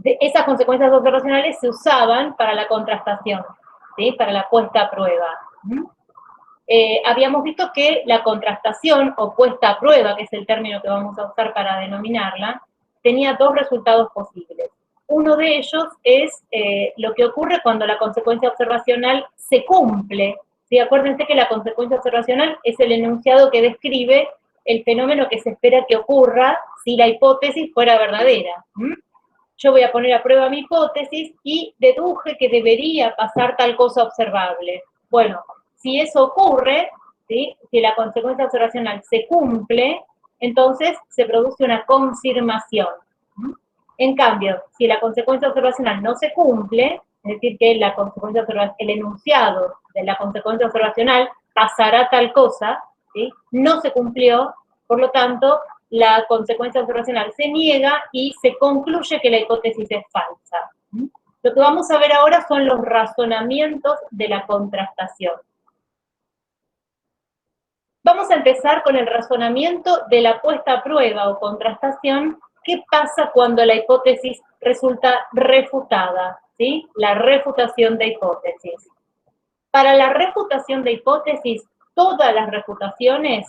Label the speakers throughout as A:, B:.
A: esas consecuencias observacionales se usaban para la contrastación, ¿sí? Para la puesta a prueba. Habíamos visto que la contrastación o puesta a prueba, que es el término que vamos a usar para denominarla, tenía dos resultados posibles. Uno de ellos es lo que ocurre cuando la consecuencia observacional se cumple. ¿Sí? Acuérdense que la consecuencia observacional es el enunciado que describe el fenómeno que se espera que ocurra si la hipótesis fuera verdadera. Yo voy a poner a prueba mi hipótesis y deduje que debería pasar tal cosa observable. Bueno, si eso ocurre, ¿sí? Si la consecuencia observacional se cumple, entonces se produce una confirmación. En cambio, si la consecuencia observacional no se cumple, es decir, que la consecuencia el enunciado de la consecuencia observacional pasará tal cosa, ¿sí? No se cumplió, por lo tanto, la consecuencia observacional se niega y se concluye que la hipótesis es falsa. Lo que vamos a ver ahora son los razonamientos de la contrastación. Vamos a empezar con el razonamiento de la puesta a prueba o contrastación. ¿Qué pasa cuando la hipótesis resulta refutada? ¿Sí? La refutación de hipótesis. Para la refutación de hipótesis, todas las refutaciones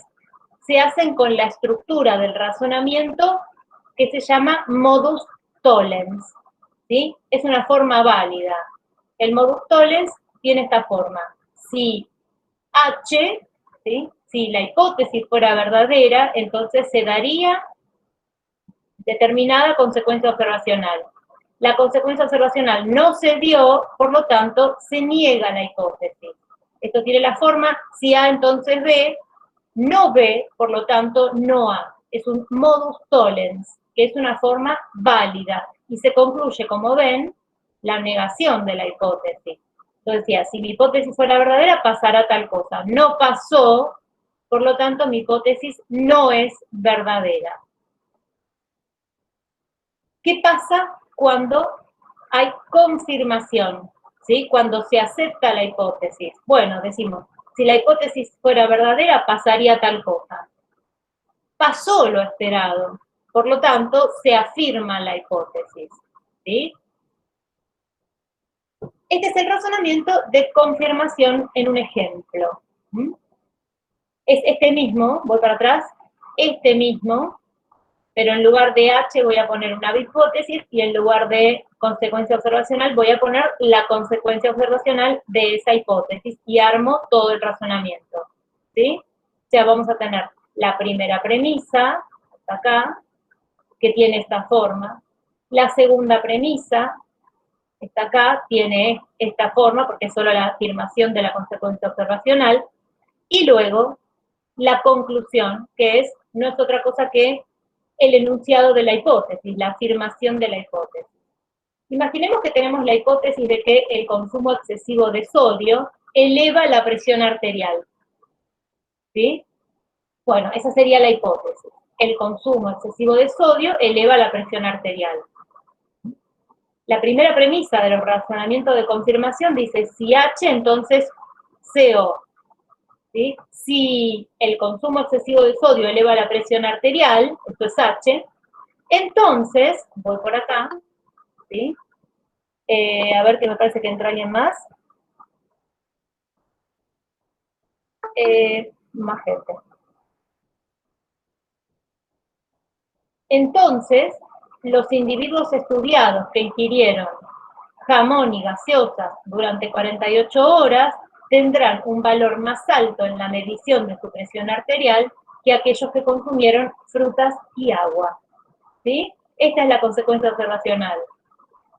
A: se hacen con la estructura del razonamiento que se llama modus tollens. ¿Sí? Es una forma válida. El modus tollens tiene esta forma. Si H, ¿sí? Si la hipótesis fuera verdadera, entonces se daría determinada consecuencia observacional. La consecuencia observacional no se dio, por lo tanto, se niega la hipótesis. Esto tiene la forma, si A entonces B, no B, por lo tanto, no A. Es un modus tollens, que es una forma válida, y se concluye, como ven, la negación de la hipótesis. Entonces decía, si mi hipótesis fuera verdadera, pasará tal cosa. No pasó, por lo tanto, mi hipótesis no es verdadera. ¿Qué pasa cuando hay confirmación? ¿Sí? Cuando se acepta la hipótesis. Bueno, decimos, si la hipótesis fuera verdadera, pasaría tal cosa. Pasó lo esperado, por lo tanto, se afirma la hipótesis. ¿Sí? Este es el razonamiento de confirmación en un ejemplo. Es este mismo, voy para atrás, este mismo, pero en lugar de H voy a poner una hipótesis y en lugar de consecuencia observacional voy a poner la consecuencia observacional de esa hipótesis y armo todo el razonamiento. ¿Sí? O sea, vamos a tener la primera premisa, acá, que tiene esta forma. La segunda premisa, está acá, tiene esta forma porque es solo la afirmación de la consecuencia observacional. Y luego, la conclusión, que no es otra cosa que el enunciado de la hipótesis, la afirmación de la hipótesis. Imaginemos que tenemos la hipótesis de que el consumo excesivo de sodio eleva la presión arterial. ¿Sí? Bueno, esa sería la hipótesis. El consumo excesivo de sodio eleva la presión arterial. La primera premisa de los razonamientos de confirmación dice, si H, entonces CO. ¿Sí? Si el consumo excesivo de sodio eleva la presión arterial, esto es H, entonces, voy por acá, ¿sí? A ver que me parece que entra alguien más. Más gente. Entonces, los individuos estudiados que ingirieron jamón y gaseosas durante 48 horas tendrán un valor más alto en la medición de su presión arterial que aquellos que consumieron frutas y agua. ¿Sí? Esta es la consecuencia observacional.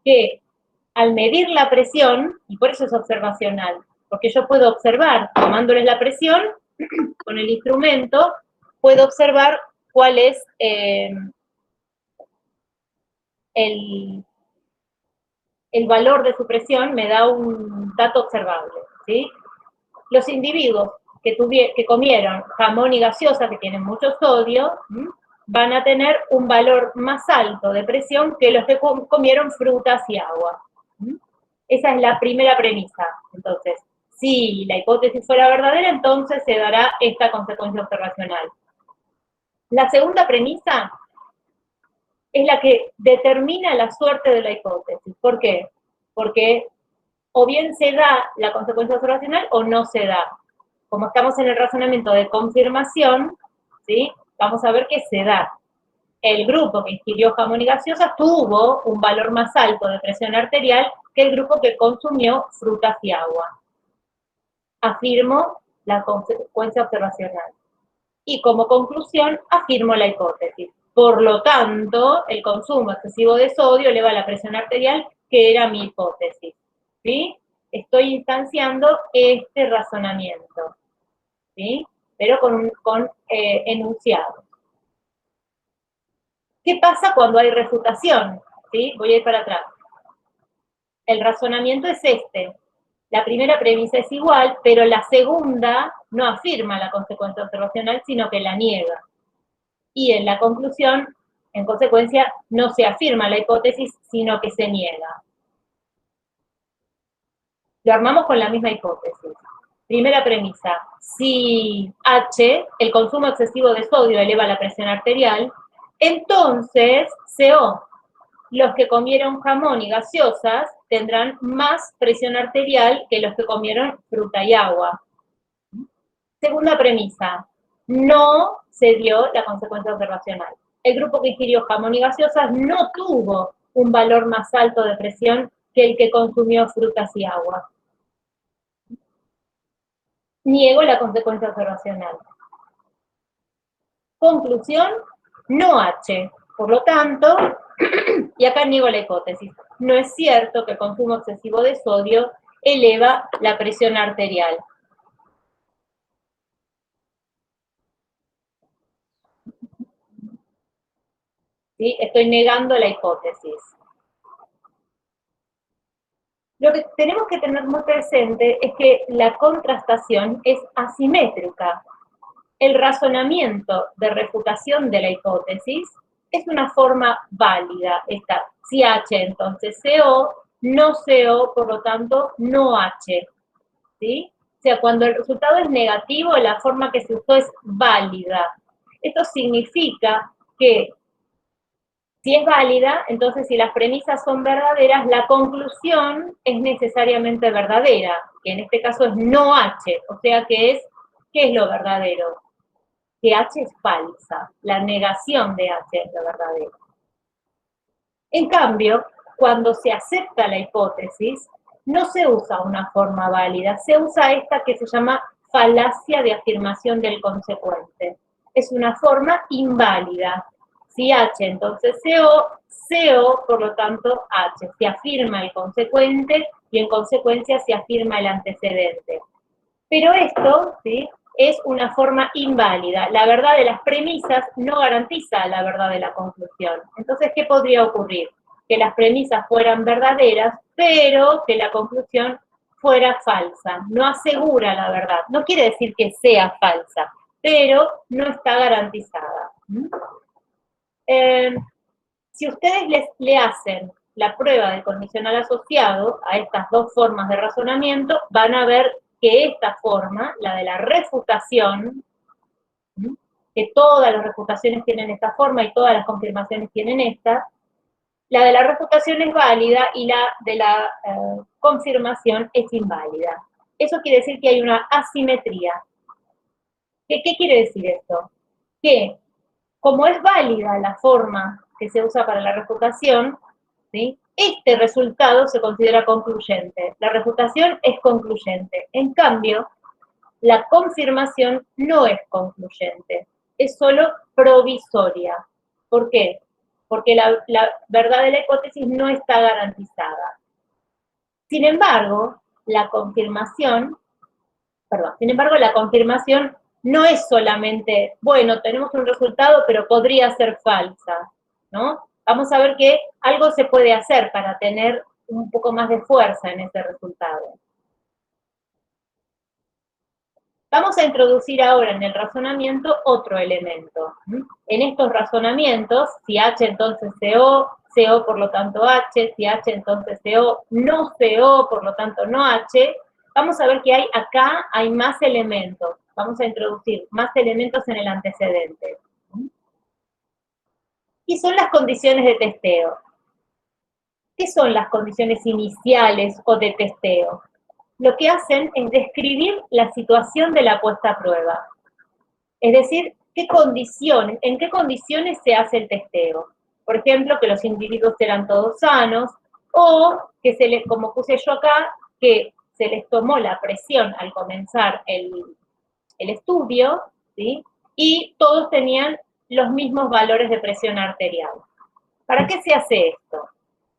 A: Que al medir la presión, y por eso es observacional, porque yo puedo observar, tomándoles la presión, con el instrumento, puedo observar cuál es el valor de su presión, me da un dato observable. ¿Sí? Los individuos que comieron jamón y gaseosa, que tienen mucho sodio, van a tener un valor más alto de presión que los que comieron frutas y agua. Esa es la primera premisa. Entonces, si la hipótesis fuera verdadera, entonces se dará esta consecuencia observacional. La segunda premisa es la que determina la suerte de la hipótesis. ¿Por qué? Porque o bien se da la consecuencia observacional o no se da. Como estamos en el razonamiento de confirmación, ¿sí? Vamos a ver que se da. El grupo que ingirió jamón y gaseosa tuvo un valor más alto de presión arterial que el grupo que consumió frutas y agua. Afirmo la consecuencia observacional. Y como conclusión, afirmo la hipótesis. Por lo tanto, el consumo excesivo de sodio eleva la presión arterial, que era mi hipótesis. ¿Sí? Estoy instanciando este razonamiento. ¿Sí? Pero con enunciados. ¿Qué pasa cuando hay refutación? ¿Sí? Voy a ir para atrás. El razonamiento es este. La primera premisa es igual, pero la segunda no afirma la consecuencia observacional, sino que la niega. Y en la conclusión, en consecuencia, no se afirma la hipótesis, sino que se niega. Lo armamos con la misma hipótesis. Primera premisa, si H, el consumo excesivo de sodio eleva la presión arterial, entonces CO, los que comieron jamón y gaseosas tendrán más presión arterial que los que comieron fruta y agua. Segunda premisa, no se dio la consecuencia observacional. El grupo que ingirió jamón y gaseosas no tuvo un valor más alto de presión que el que consumió frutas y agua. Niego la consecuencia observacional. Conclusión, no H. Por lo tanto, y acá niego la hipótesis, no es cierto que el consumo excesivo de sodio eleva la presión arterial. ¿Sí? Estoy negando la hipótesis. Lo que tenemos que tener muy presente es que la contrastación es asimétrica. El razonamiento de refutación de la hipótesis es una forma válida. Está si H, entonces CO, no CO, por lo tanto, no H. ¿Sí? O sea, cuando el resultado es negativo, la forma que se usó es válida. Esto significa que si es válida, entonces si las premisas son verdaderas, la conclusión es necesariamente verdadera, que en este caso es no H, o sea que ¿qué es lo verdadero? Que H es falsa, la negación de H es lo verdadero. En cambio, cuando se acepta la hipótesis, no se usa una forma válida, se usa esta que se llama falacia de afirmación del consecuente. Es una forma inválida. Si H, entonces CO, CO, por lo tanto, H. Se afirma el consecuente y en consecuencia se afirma el antecedente. Pero esto, ¿sí?, es una forma inválida. La verdad de las premisas no garantiza la verdad de la conclusión. Entonces, ¿qué podría ocurrir? Que las premisas fueran verdaderas, pero que la conclusión fuera falsa. No asegura la verdad. No quiere decir que sea falsa, pero no está garantizada. Si ustedes le hacen la prueba del condicional asociado a estas dos formas de razonamiento, van a ver que esta forma, la de la refutación, que todas las refutaciones tienen esta forma y todas las confirmaciones tienen esta, la de la refutación es válida y la de la confirmación es inválida. Eso quiere decir que hay una asimetría. ¿Qué quiere decir esto? Que como es válida la forma que se usa para la refutación, ¿sí?, este resultado se considera concluyente. La refutación es concluyente. En cambio, la confirmación no es concluyente, es solo provisoria. ¿Por qué? Porque la verdad de la hipótesis no está garantizada. Sin embargo, la confirmación no es solamente, bueno, tenemos un resultado, pero podría ser falsa, ¿no? Vamos a ver que algo se puede hacer para tener un poco más de fuerza en ese resultado. Vamos a introducir ahora en el razonamiento otro elemento. En estos razonamientos, si H entonces CO, CO por lo tanto H, si H entonces CO, no CO, por lo tanto no H, vamos a ver que acá hay más elementos. Vamos a introducir más elementos en el antecedente. y son las condiciones de testeo. ¿Qué son las condiciones iniciales o de testeo? Lo que hacen es describir la situación de la puesta a prueba. Es decir, en qué condiciones se hace el testeo. Por ejemplo, que los individuos eran todos sanos, o que como puse yo acá, que se les tomó la presión al comenzar el estudio, ¿sí? Y todos tenían los mismos valores de presión arterial. ¿Para qué se hace esto?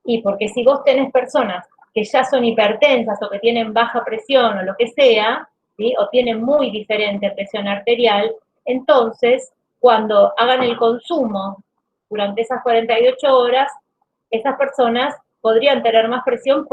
A: Y porque si vos tenés personas que ya son hipertensas o que tienen baja presión o lo que sea, ¿sí? O tienen muy diferente presión arterial, entonces, cuando hagan el consumo durante esas 48 horas, esas personas podrían tener más presión,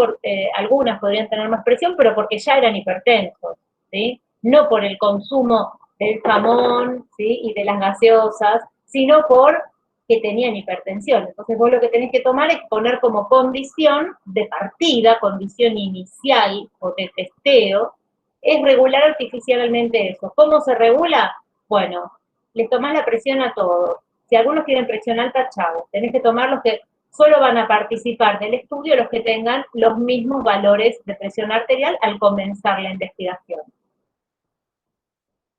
A: algunas podrían tener más presión, pero porque ya eran hipertensos, ¿sí? No por el consumo del jamón, ¿sí? Y de las gaseosas, sino por que tenían hipertensión. Entonces vos lo que tenés que tomar es poner como condición de partida, condición inicial o de testeo, es regular artificialmente eso. ¿Cómo se regula? Bueno, les tomás la presión a todos. Si algunos tienen presión alta, chao. Tenés que tomar los que solo van a participar del estudio los que tengan los mismos valores de presión arterial al comenzar la investigación.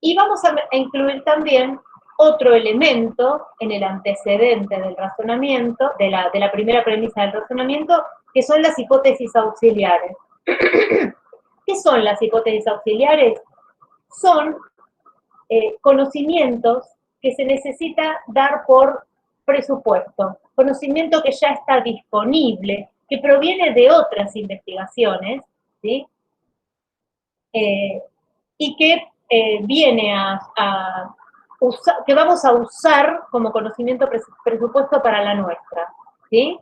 A: Y vamos a incluir también otro elemento en el antecedente del razonamiento, de la primera premisa del razonamiento, que son las hipótesis auxiliares. ¿Qué son las hipótesis auxiliares? Son conocimientos que se necesita dar por presupuesto, conocimiento que ya está disponible, que proviene de otras investigaciones, ¿sí? Y que viene que vamos a usar como conocimiento presupuesto para la nuestra, ¿sí?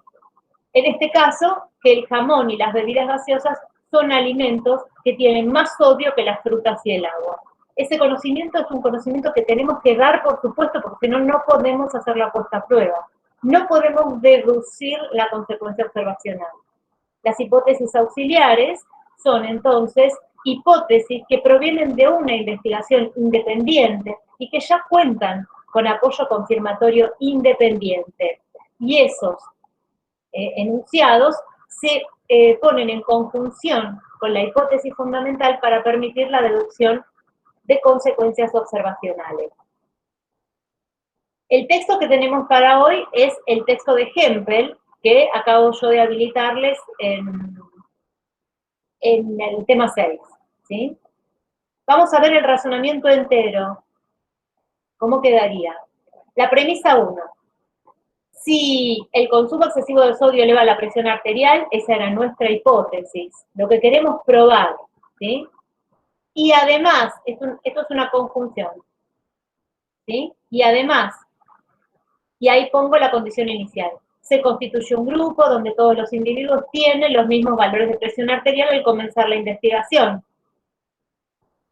A: En este caso, que el jamón y las bebidas gaseosas son alimentos que tienen más sodio que las frutas y el agua. Ese conocimiento es un conocimiento que tenemos que dar, por supuesto, porque si no, no podemos hacer la puesta a prueba. No podemos deducir la consecuencia observacional. Las hipótesis auxiliares son, entonces, hipótesis que provienen de una investigación independiente y que ya cuentan con apoyo confirmatorio independiente. Y esos enunciados se ponen en conjunción con la hipótesis fundamental para permitir la deducción de consecuencias observacionales. El texto que tenemos para hoy es el texto de Hempel, que acabo yo de habilitarles en el tema 6, ¿sí? Vamos a ver el razonamiento entero. ¿Cómo quedaría? La premisa 1. Si el consumo excesivo de sodio eleva la presión arterial, esa era nuestra hipótesis, lo que queremos probar, ¿sí? Y además, esto es una conjunción, ¿sí? Y además, y ahí pongo la condición inicial, se constituye un grupo donde todos los individuos tienen los mismos valores de presión arterial al comenzar la investigación.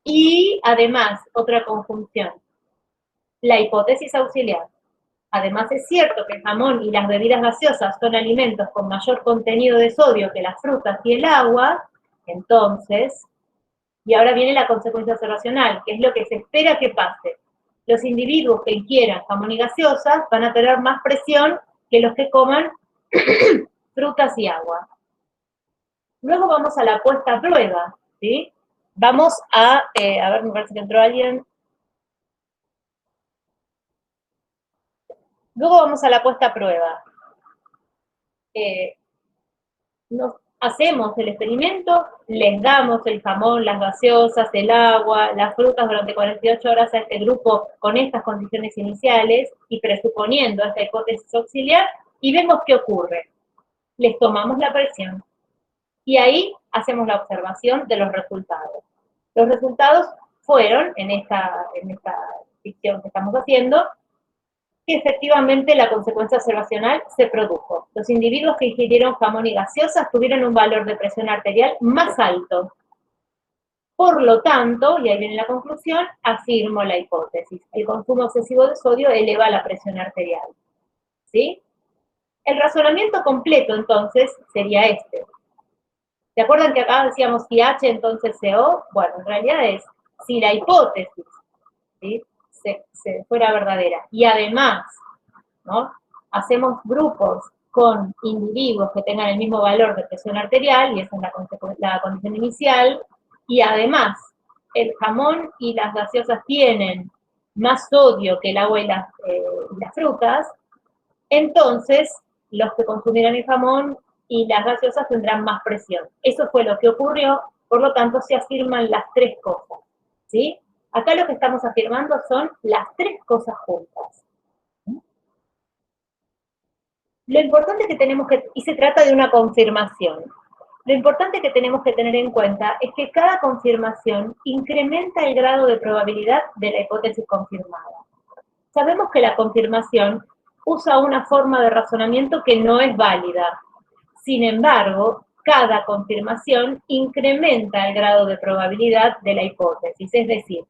A: Y además, otra conjunción, la hipótesis auxiliar. Además es cierto que el jamón y las bebidas gaseosas son alimentos con mayor contenido de sodio que las frutas y el agua, entonces, y ahora viene la consecuencia observacional, que es lo que se espera que pase. Los individuos que inquieran jamón y gaseosas van a tener más presión que los que coman frutas y agua. Luego vamos a la puesta a prueba, ¿sí? Vamos a ver, me parece que entró alguien. Luego vamos a la puesta a prueba. Nos hacemos el experimento, les damos el jamón, las gaseosas, el agua, las frutas durante 48 horas a este grupo con estas condiciones iniciales y presuponiendo esta hipótesis auxiliar y vemos qué ocurre. Les tomamos la presión y ahí hacemos la observación de los resultados. Los resultados fueron, en esta ficción que estamos haciendo, que efectivamente la consecuencia observacional se produjo. Los individuos que ingirieron jamón y gaseosas tuvieron un valor de presión arterial más alto. Por lo tanto, y ahí viene la conclusión, afirmo la hipótesis. El consumo excesivo de sodio eleva la presión arterial. ¿Sí? El razonamiento completo, entonces, sería este. ¿Se acuerdan que acá decíamos si H, entonces CO? Bueno, en realidad es si la hipótesis, ¿sí?, se fuera verdadera. Y además, ¿no?, hacemos grupos con individuos que tengan el mismo valor de presión arterial, y esa es la condición inicial, y además el jamón y las gaseosas tienen más sodio que el agua y las frutas, entonces los que consumieran el jamón y las gaseosas tendrán más presión. Eso fue lo que ocurrió, por lo tanto se afirman las tres cosas, ¿sí? Acá lo que estamos afirmando son las tres cosas juntas. Lo importante que tenemos y se trata de una confirmación, lo importante que tenemos que tener en cuenta es que cada confirmación incrementa el grado de probabilidad de la hipótesis confirmada. Sabemos que la confirmación usa una forma de razonamiento que no es válida. Sin embargo, cada confirmación incrementa el grado de probabilidad de la hipótesis. Es decir,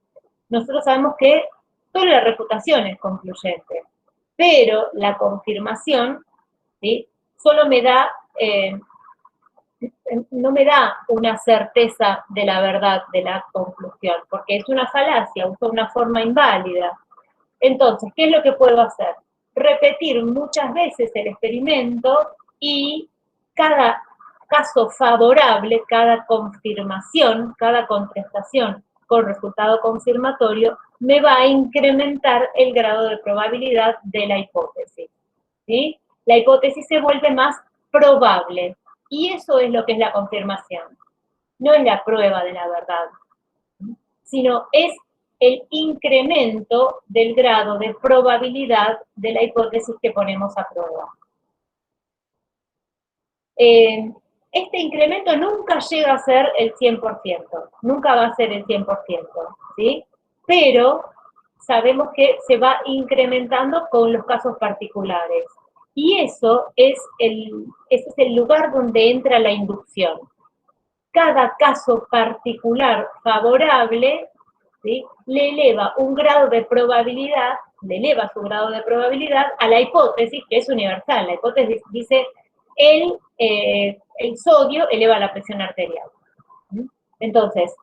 A: nosotros sabemos que solo la refutación es concluyente, pero la confirmación, ¿sí?, solo no me da una certeza de la verdad de la conclusión, porque es una falacia, usa una forma inválida. Entonces, ¿qué es lo que puedo hacer? Repetir muchas veces el experimento y cada caso favorable, cada confirmación, cada contestación con resultado confirmatorio, me va a incrementar el grado de probabilidad de la hipótesis, ¿sí? La hipótesis se vuelve más probable, y eso es lo que es la confirmación. No es la prueba de la verdad, sino es el incremento del grado de probabilidad de la hipótesis que ponemos a prueba. Este incremento nunca llega a ser el 100%, nunca va a ser el 100%, ¿sí? Pero sabemos que se va incrementando con los casos particulares. Y ese es el lugar donde entra la inducción. Cada caso particular favorable, ¿sí?, le eleva un grado de probabilidad, le eleva su grado de probabilidad a la hipótesis, que es universal. La hipótesis dice, el sodio eleva la presión arterial. Entonces,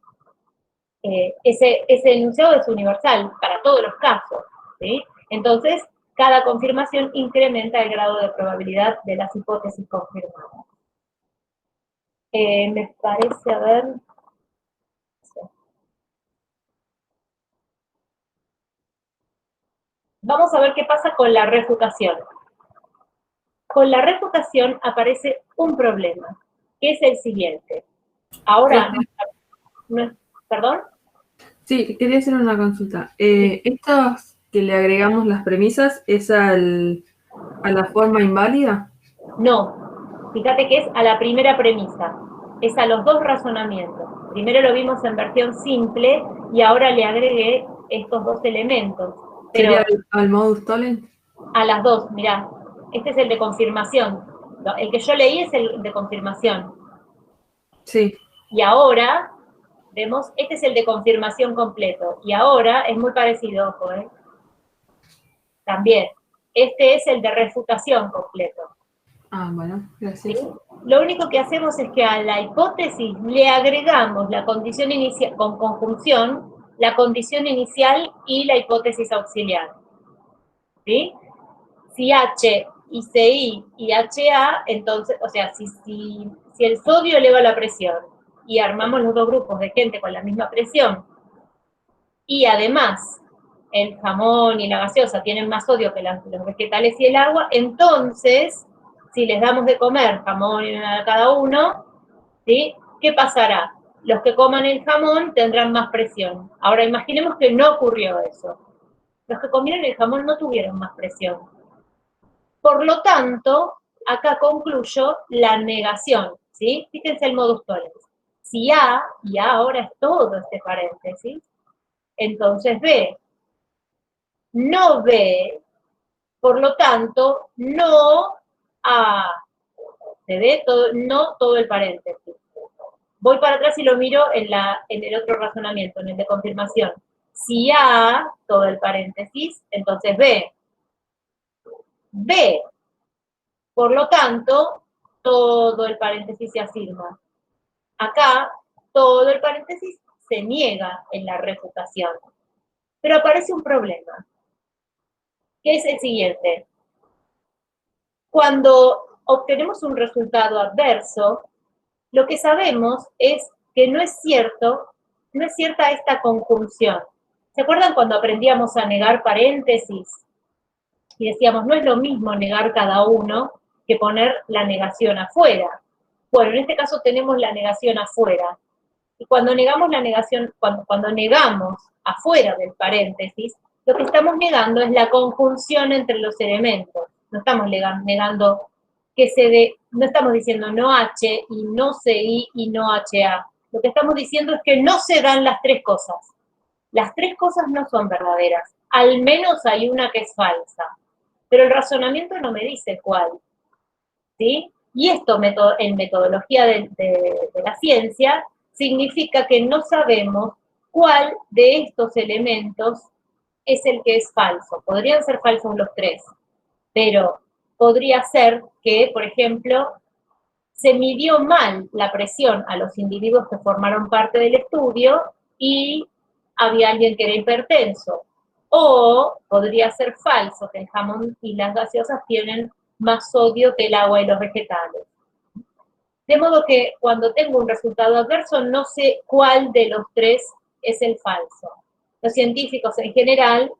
A: ese enunciado es universal para todos los casos, ¿sí? Entonces, cada confirmación incrementa el grado de probabilidad de las hipótesis confirmadas. Me parece, a ver... Vamos a ver qué pasa con la refutación. Con la refutación aparece un problema, que es el siguiente. Ahora, ¿perdón?
B: Sí, quería hacer una consulta. ¿Estos que le agregamos las premisas es a la forma inválida?
A: No, fíjate que es a la primera premisa, es a los dos razonamientos. Primero lo vimos en versión simple y ahora le agregué estos dos elementos. Pero
B: ¿Sería al modus tollens?
A: a las dos, mirá, este es el de confirmación. El que yo leí es el de confirmación.
B: Sí.
A: Y ahora, vemos, este es el de confirmación completo. Y ahora es muy parecido, ojo, también. Este es el de refutación completo.
B: Ah, bueno, gracias.
A: ¿Sí? Lo único que hacemos es que a la hipótesis le agregamos la condición inicial, con conjunción, la condición inicial y la hipótesis auxiliar. ¿Sí? Si H y CI y HA, entonces, o sea, si el sodio eleva la presión y armamos los dos grupos de gente con la misma presión, y además el jamón y la gaseosa tienen más sodio que los vegetales y el agua, entonces, si les damos de comer jamón a cada uno, ¿sí?, ¿qué pasará? Los que coman el jamón tendrán más presión. Ahora, imaginemos que no ocurrió eso. Los que comieron el jamón no tuvieron más presión. Por lo tanto, acá concluyo la negación, ¿sí? Fíjense el modus tollens. Si A, y A ahora es todo este paréntesis, entonces B. No B, por lo tanto, no A. ¿Se ve? No todo el paréntesis. Voy para atrás y lo miro en el otro razonamiento, en el de confirmación. Si A, todo el paréntesis, entonces B. B. Por lo tanto, todo el paréntesis se afirma. Acá, todo el paréntesis se niega en la refutación. Pero aparece un problema, que es el siguiente. cuando obtenemos un resultado adverso, lo que sabemos es que no es cierta esta conjunción. ¿Se acuerdan cuando aprendíamos a negar paréntesis? Y decíamos, no es lo mismo negar cada uno que poner la negación afuera. Bueno, en este caso tenemos la negación afuera. Y cuando negamos la negación, cuando negamos afuera del paréntesis, lo que estamos negando es la conjunción entre los elementos. No estamos negando que se dé, no estamos diciendo no H y no CI y no HA. Lo que estamos diciendo es que no se dan las tres cosas. Las tres cosas no son verdaderas. Al menos hay una que es falsa. Pero el razonamiento no me dice cuál. ¿Sí? Y esto en metodología de la ciencia significa que no sabemos cuál de estos elementos es el que es falso. Podrían ser falsos los tres, pero podría ser que, por ejemplo, se midió mal la presión a los individuos que formaron parte del estudio y había alguien que era hipertenso. O podría ser falso que el jamón y las gaseosas tienen más sodio que el agua y los vegetales. De modo que cuando tengo un resultado adverso no sé cuál de los tres es el falso. Los científicos en general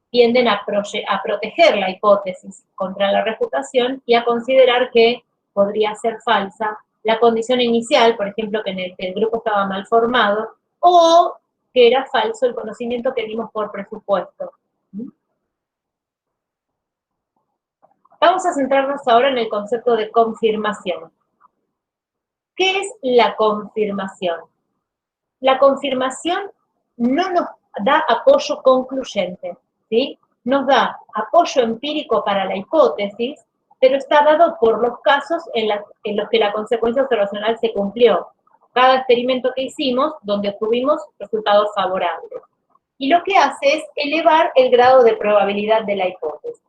A: tienden a proteger la hipótesis contra la refutación y a considerar que podría ser falsa la condición inicial, por ejemplo, que el grupo estaba mal formado, o que era falso el conocimiento que dimos por presupuesto. Vamos a centrarnos ahora en el concepto de confirmación. ¿Qué es la confirmación? La confirmación no nos da apoyo concluyente, ¿sí? Nos da apoyo empírico para la hipótesis, pero está dado por los casos en los que la consecuencia observacional se cumplió. Cada experimento que hicimos, donde obtuvimos resultados favorables. Y lo que hace es elevar el grado de probabilidad de la hipótesis.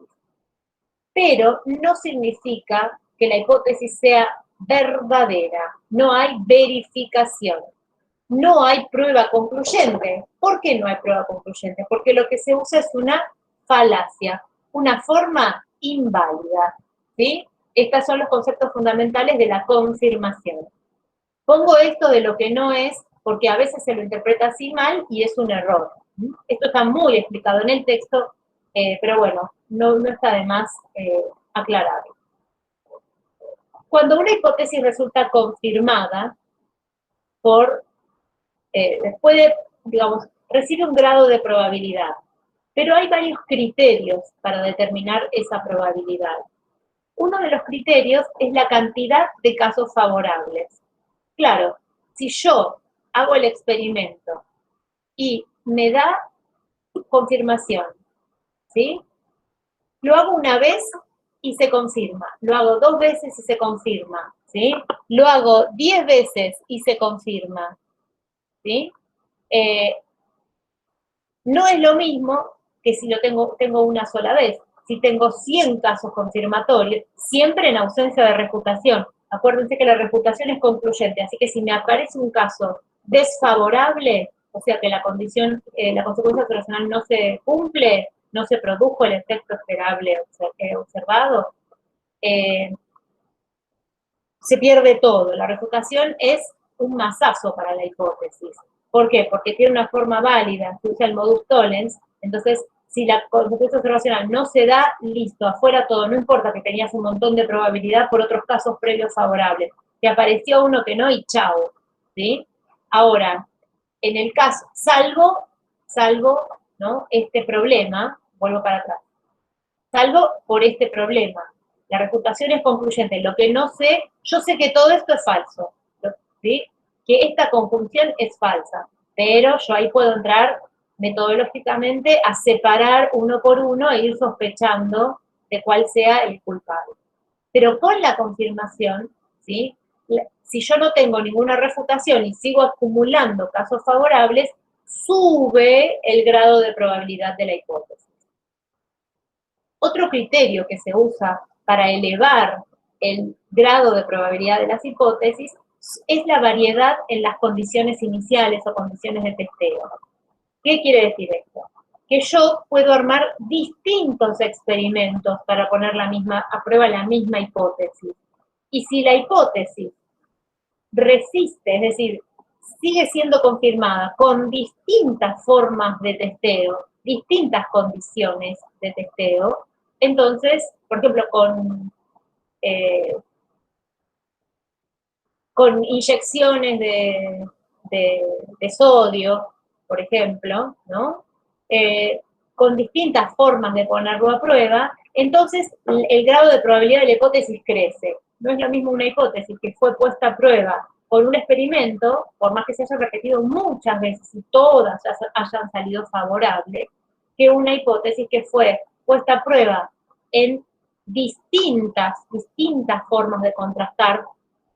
A: Pero no significa que la hipótesis sea verdadera. No hay verificación. No hay prueba concluyente. ¿Por qué no hay prueba concluyente? Porque lo que se usa es una falacia, una forma inválida, ¿sí? Estos son los conceptos fundamentales de la confirmación. Pongo esto de lo que no es, porque a veces se lo interpreta así mal y es un error. Esto está muy explicado en el texto, pero bueno, no está de más aclararlo. Cuando una hipótesis resulta confirmada digamos, recibe un grado de probabilidad, pero hay varios criterios para determinar esa probabilidad. Uno de los criterios es la cantidad de casos favorables. Claro, si yo hago el experimento y me da confirmación, ¿sí? Lo hago una vez y se confirma. Lo hago 2 veces y se confirma, ¿sí? Lo hago 10 veces y se confirma, ¿sí? No es lo mismo que si lo tengo una sola vez. Si tengo 100 casos confirmatorios, siempre en ausencia de refutación. Acuérdense que la refutación es concluyente, así que si me aparece un caso desfavorable, o sea que la consecuencia observacional no se cumple, no se produjo el efecto esperable observado, se pierde todo. La refutación es un masazo para la hipótesis. ¿Por qué? Porque tiene una forma válida, se usa el modus tollens, entonces si la consecuencia observacional no se da, listo, afuera todo, no importa que tenías un montón de probabilidad por otros casos previos favorables. Te apareció uno que no y chao, ¿sí? Ahora, en el caso, salvo, ¿no? Este problema, vuelvo para atrás, salvo por este problema. La refutación es concluyente. Lo que no sé, yo sé que todo esto es falso, ¿sí? Que esta conjunción es falsa, pero yo ahí puedo entrar metodológicamente a separar uno por uno e ir sospechando de cuál sea el culpable. Pero con la confirmación, ¿sí? Si yo no tengo ninguna refutación y sigo acumulando casos favorables, sube el grado de probabilidad de la hipótesis. Otro criterio que se usa para elevar el grado de probabilidad de las hipótesis es la variedad en las condiciones iniciales o condiciones de testeo. ¿Qué quiere decir esto? que yo puedo armar distintos experimentos para poner a prueba la misma hipótesis. Y si la hipótesis resiste, es decir, sigue siendo confirmada con distintas formas de testeo, distintas condiciones de testeo, entonces, por ejemplo, con inyecciones de sodio, por ejemplo, ¿no? Con distintas formas de ponerlo a prueba, entonces el grado de probabilidad de la hipótesis crece. No es lo mismo una hipótesis que fue puesta a prueba por un experimento, por más que se haya repetido muchas veces y todas hayan salido favorables, que una hipótesis que fue puesta a prueba en distintas formas de contrastar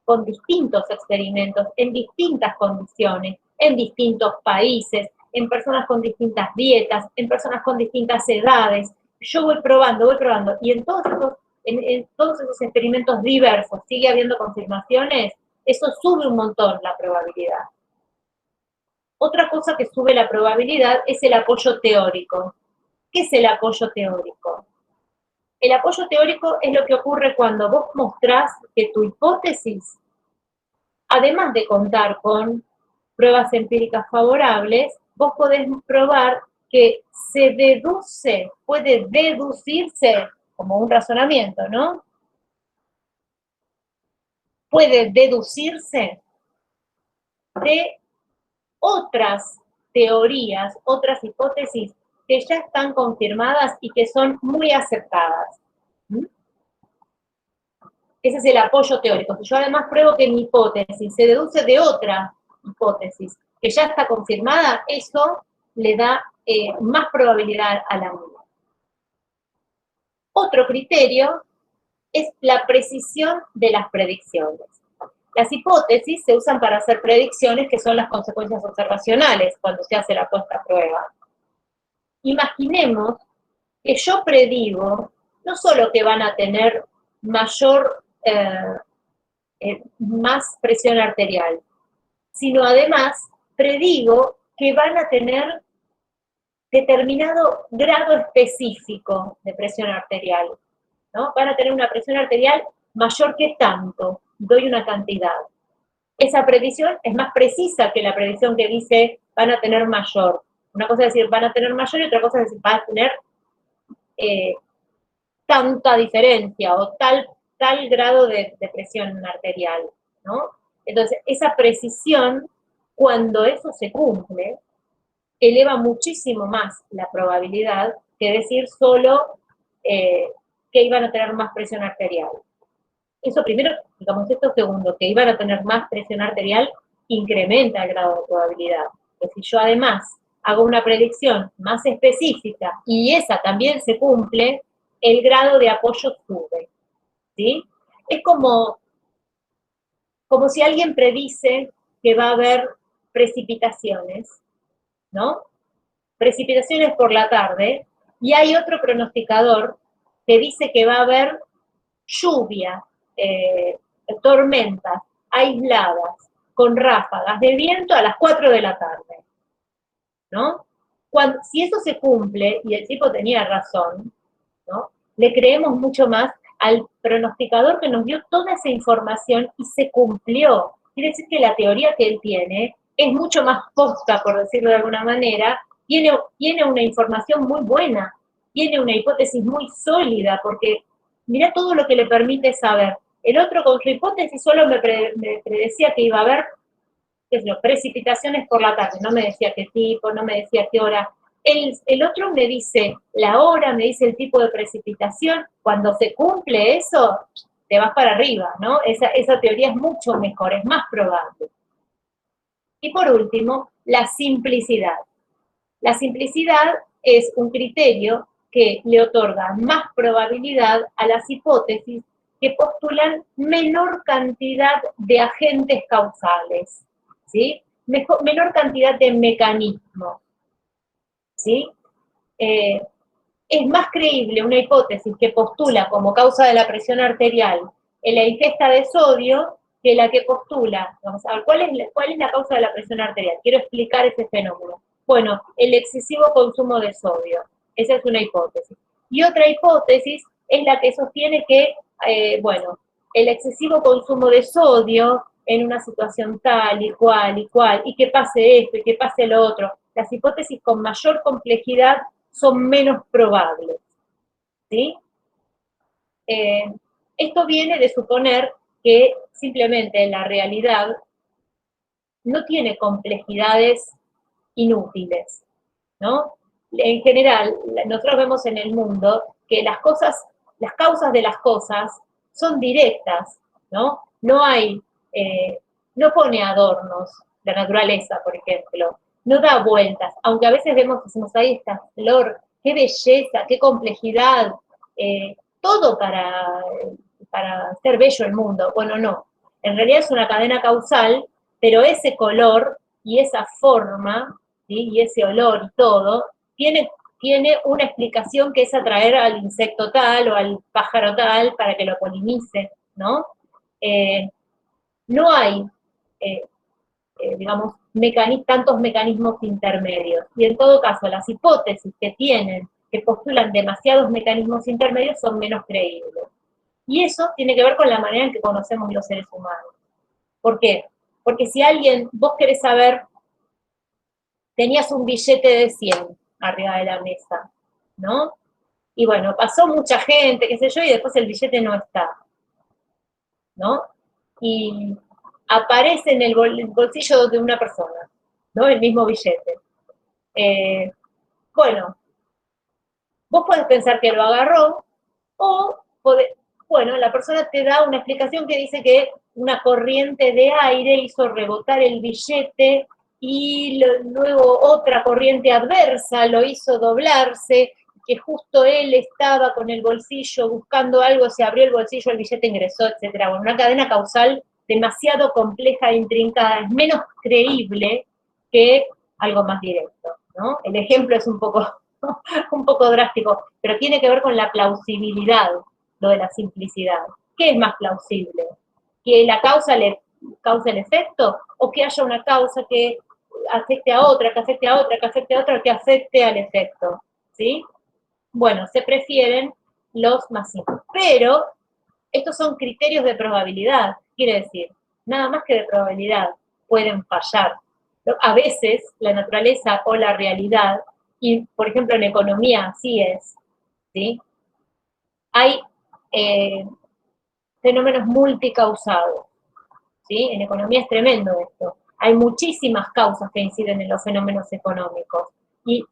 A: con distintos experimentos, en distintas condiciones, en distintos países, en personas con distintas dietas, en personas con distintas edades. Yo voy probando, y en todos esos experimentos diversos sigue habiendo confirmaciones, eso sube un montón la probabilidad. Otra cosa que sube la probabilidad es el apoyo teórico. ¿Qué es el apoyo teórico? El apoyo teórico es lo que ocurre cuando vos mostrás que tu hipótesis, además de contar con pruebas empíricas favorables, vos podés probar que puede deducirse, como un razonamiento, ¿no? Puede deducirse de otras teorías, otras hipótesis que ya están confirmadas y que son muy aceptadas. Ese es el apoyo teórico. Si yo además pruebo que mi hipótesis se deduce de otra hipótesis que ya está confirmada, eso le da más probabilidad a la mía. Otro criterio es la precisión de las predicciones. Las hipótesis se usan para hacer predicciones que son las consecuencias observacionales cuando se hace la puesta a prueba. Imaginemos que yo predigo no solo que van a tener más presión arterial, sino además predigo que van a tener determinado grado específico de presión arterial, ¿no? Van a tener una presión arterial mayor que tanto, doy una cantidad. Esa predicción es más precisa que la predicción que dice van a tener mayor. Una cosa es decir van a tener mayor y otra cosa es decir van a tener tanta diferencia o tal grado de presión arterial, ¿no? Entonces, esa precisión, cuando eso se cumple, eleva muchísimo más la probabilidad que decir solo que iban a tener más presión arterial. Eso primero, digamos, esto segundo, que iban a tener más presión arterial, incrementa el grado de probabilidad. Pero si yo además hago una predicción más específica y esa también se cumple, el grado de apoyo sube, ¿sí? Es como si alguien predice que va a haber precipitaciones, ¿no? Precipitaciones por la tarde, y hay otro pronosticador que dice que va a haber lluvia, tormentas aisladas, con ráfagas de viento a las 4 de la tarde, ¿no? Si eso se cumple, y el tipo tenía razón, ¿no? Le creemos mucho más al pronosticador que nos dio toda esa información y se cumplió. Quiere decir que la teoría que él tiene es mucho más posta, por decirlo de alguna manera, tiene una información muy buena, tiene una hipótesis muy sólida, porque mira todo lo que le permite saber. El otro con su hipótesis solo me predecía que iba a haber precipitaciones por la tarde, no me decía qué tipo, no me decía qué hora. El otro me dice la hora, me dice el tipo de precipitación. Cuando se cumple eso, te vas para arriba, ¿no? Esa teoría es mucho mejor, es más probable. Y por último, la simplicidad. La simplicidad es un criterio que le otorga más probabilidad a las hipótesis que postulan menor cantidad de agentes causales, ¿sí? Menor cantidad de mecanismos, ¿sí? Es más creíble una hipótesis que postula como causa de la presión arterial en la ingesta de sodio que la que postula, vamos a ver, ¿cuál es la causa de la presión arterial? Quiero explicar ese fenómeno. Bueno, el excesivo consumo de sodio. Esa es una hipótesis. Y otra hipótesis es la que sostiene que, bueno, el excesivo consumo de sodio en una situación tal y cual, y que pase esto y que pase lo otro. Las hipótesis con mayor complejidad son menos probables, ¿sí? Esto viene de suponer que simplemente la realidad no tiene complejidades inútiles, ¿no? En general, nosotros vemos en el mundo que las causas de las cosas son directas, ¿no? No hay, no pone adornos, la naturaleza, por ejemplo, no da vueltas, aunque a veces vemos, decimos, ahí esta flor, qué belleza, qué complejidad, todo para hacer bello el mundo. Bueno, no, en realidad es una cadena causal, pero ese color y esa forma, ¿sí? Y ese olor y todo, tiene una explicación que es atraer al insecto tal o al pájaro tal para que lo polinice, ¿no? No hay, eh, digamos, tantos mecanismos intermedios. Y en todo caso, las hipótesis que postulan demasiados mecanismos intermedios son menos creíbles. Y eso tiene que ver con la manera en que conocemos los seres humanos. ¿Por qué? Porque si vos querés saber, tenías un billete de 100 arriba de la mesa, ¿no? Y bueno, pasó mucha gente, qué sé yo, y después el billete no está, ¿no? Y aparece en el bolsillo de una persona, ¿no? El mismo billete. Bueno, vos podés pensar que lo agarró, o bueno, la persona te da una explicación que dice que una corriente de aire hizo rebotar el billete y luego otra corriente adversa lo hizo doblarse, que justo él estaba con el bolsillo buscando algo, se abrió el bolsillo, el billete ingresó, etcétera. Bueno, una cadena causal demasiado compleja e intrincada, es menos creíble que algo más directo, ¿no? El ejemplo es un poco drástico, pero tiene que ver con la plausibilidad, lo de la simplicidad. ¿Qué es más plausible? ¿Que la causa le cause el efecto o que haya una causa que afecte a otra, que afecte a otra, que afecte a otra, que afecte al efecto? ¿Sí? Bueno, se prefieren los más simples. Pero estos son criterios de probabilidad, quiere decir, nada más que de probabilidad, pueden fallar. A veces la naturaleza o la realidad, y por ejemplo en economía así es, ¿sí? Hay fenómenos multicausados, ¿sí? En economía es tremendo esto. Hay muchísimas causas que inciden en los fenómenos económicos y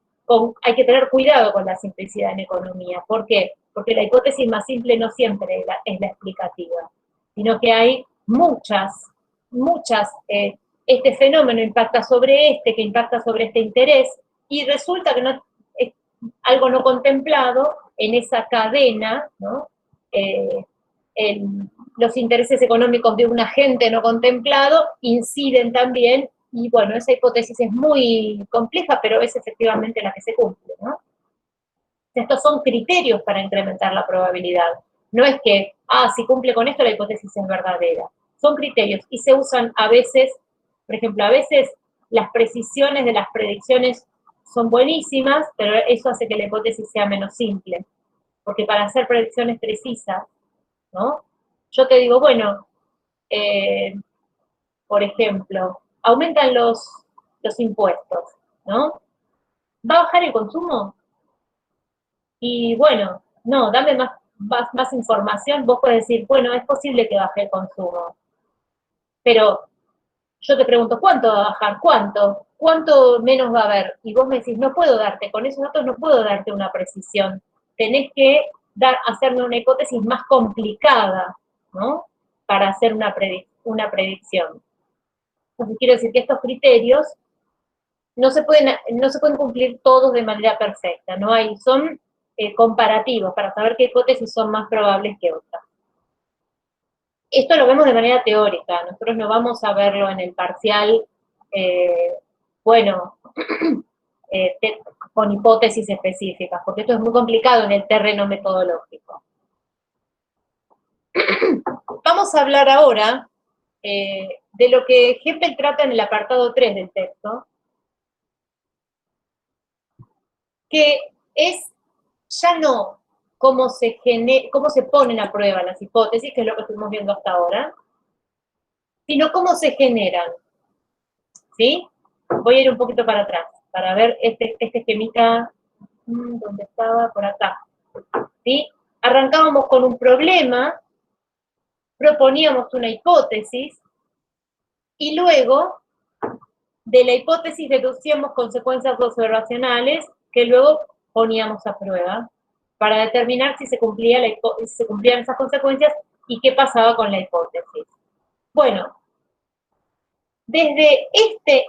A: hay que tener cuidado con la simplicidad en economía. ¿Por qué? Porque la hipótesis más simple no siempre es la explicativa, sino que hay muchas, este fenómeno impacta sobre este, que impacta sobre este interés, y resulta que no, es algo no contemplado en esa cadena, ¿no? Los intereses económicos de un agente no contemplado inciden también, y bueno, esa hipótesis es muy compleja, pero es efectivamente la que se cumple, ¿no? Estos son criterios para incrementar la probabilidad. No es que, si cumple con esto, la hipótesis es verdadera. Son criterios y se usan a veces, por ejemplo, a veces las precisiones de las predicciones son buenísimas, pero eso hace que la hipótesis sea menos simple. Porque para hacer predicciones precisas, ¿no? Yo te digo, bueno, por ejemplo, aumentan los impuestos, ¿no? ¿Va a bajar el consumo? Y bueno, no, dame más información. Vos podés decir, bueno, es posible que baje el consumo, pero yo te pregunto, ¿cuánto va a bajar? ¿Cuánto? ¿Cuánto menos va a haber? Y vos me decís, no puedo darte, con esos datos no puedo darte una precisión. Tenés que hacerme una hipótesis más complicada, ¿no? Para hacer una predicción. Entonces quiero decir que estos criterios no se pueden cumplir todos de manera perfecta, ¿no? Son comparativos para saber qué hipótesis son más probables que otras. Esto lo vemos de manera teórica, nosotros no vamos a verlo en el parcial, bueno, con hipótesis específicas, porque esto es muy complicado en el terreno metodológico. Vamos a hablar ahora de lo que Hempel trata en el apartado 3 del texto, que es ya no cómo se ponen a prueba las hipótesis, que es lo que estuvimos viendo hasta ahora, sino cómo se generan, ¿sí? Voy a ir un poquito para atrás, para ver este esquemita, ¿dónde estaba? Por acá, ¿sí? Arrancábamos con un problema, proponíamos una hipótesis, y luego de la hipótesis deducíamos consecuencias observacionales que luego poníamos a prueba para determinar si se cumplían esas consecuencias y qué pasaba con la hipótesis. Bueno, desde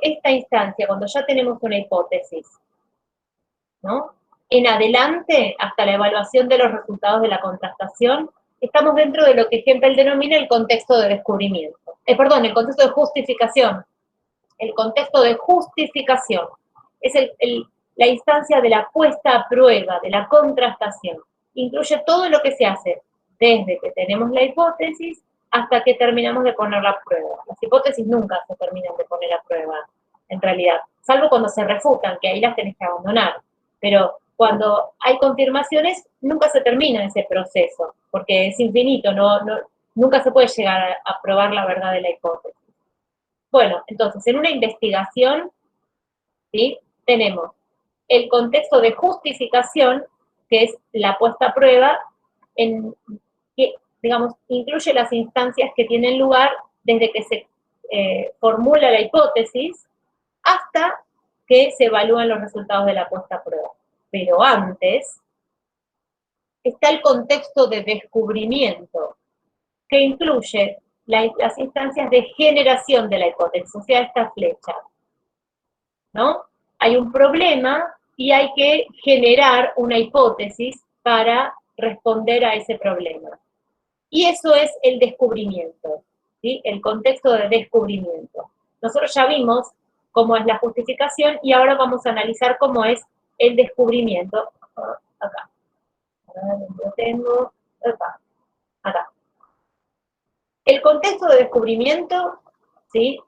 A: esta instancia, cuando ya tenemos una hipótesis, ¿no? En adelante, hasta la evaluación de los resultados de la contrastación, estamos dentro de lo que Hempel denomina el contexto de descubrimiento. El contexto de justificación. El contexto de justificación es la instancia de la puesta a prueba, de la contrastación. Incluye todo lo que se hace desde que tenemos la hipótesis hasta que terminamos de ponerla a prueba. Las hipótesis nunca se terminan de poner a prueba, en realidad, salvo cuando se refutan, que ahí las tenés que abandonar. Pero cuando hay confirmaciones, nunca se termina ese proceso, porque es infinito, nunca se puede llegar a probar la verdad de la hipótesis. Bueno, entonces, en una investigación, ¿sí? Tenemos el contexto de justificación, que es la puesta a prueba, que, digamos, incluye las instancias que tienen lugar desde que se formula la hipótesis hasta que se evalúan los resultados de la puesta a prueba. Pero antes está el contexto de descubrimiento, que incluye las instancias de generación de la hipótesis, o sea, esta flecha, ¿no? Hay un problema y hay que generar una hipótesis para responder a ese problema. Y eso es el descubrimiento, ¿sí? El contexto de descubrimiento. Nosotros ya vimos cómo es la justificación y ahora vamos a analizar cómo es el descubrimiento. Acá. Lo tengo. Acá. El contexto de descubrimiento, ¿sí?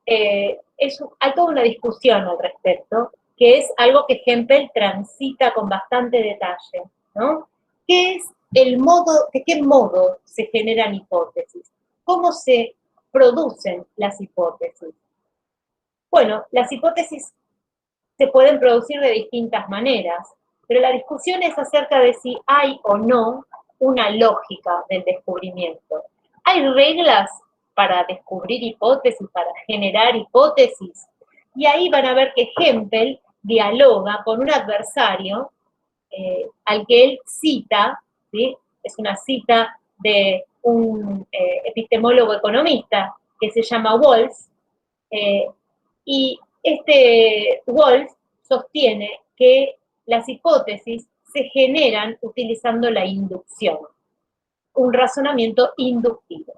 A: Hay toda una discusión al respecto, que es algo que Hempel transita con bastante detalle, ¿no? ¿Qué es de qué modo se generan hipótesis? ¿Cómo se producen las hipótesis? Bueno, las hipótesis se pueden producir de distintas maneras, pero la discusión es acerca de si hay o no una lógica del descubrimiento. ¿Hay reglas para descubrir hipótesis, para generar hipótesis? Y ahí van a ver que Hempel dialoga con un adversario al que él cita, ¿sí? Es una cita de un epistemólogo economista que se llama Wolff, y este Wolff sostiene que las hipótesis se generan utilizando la inducción, un razonamiento inductivo.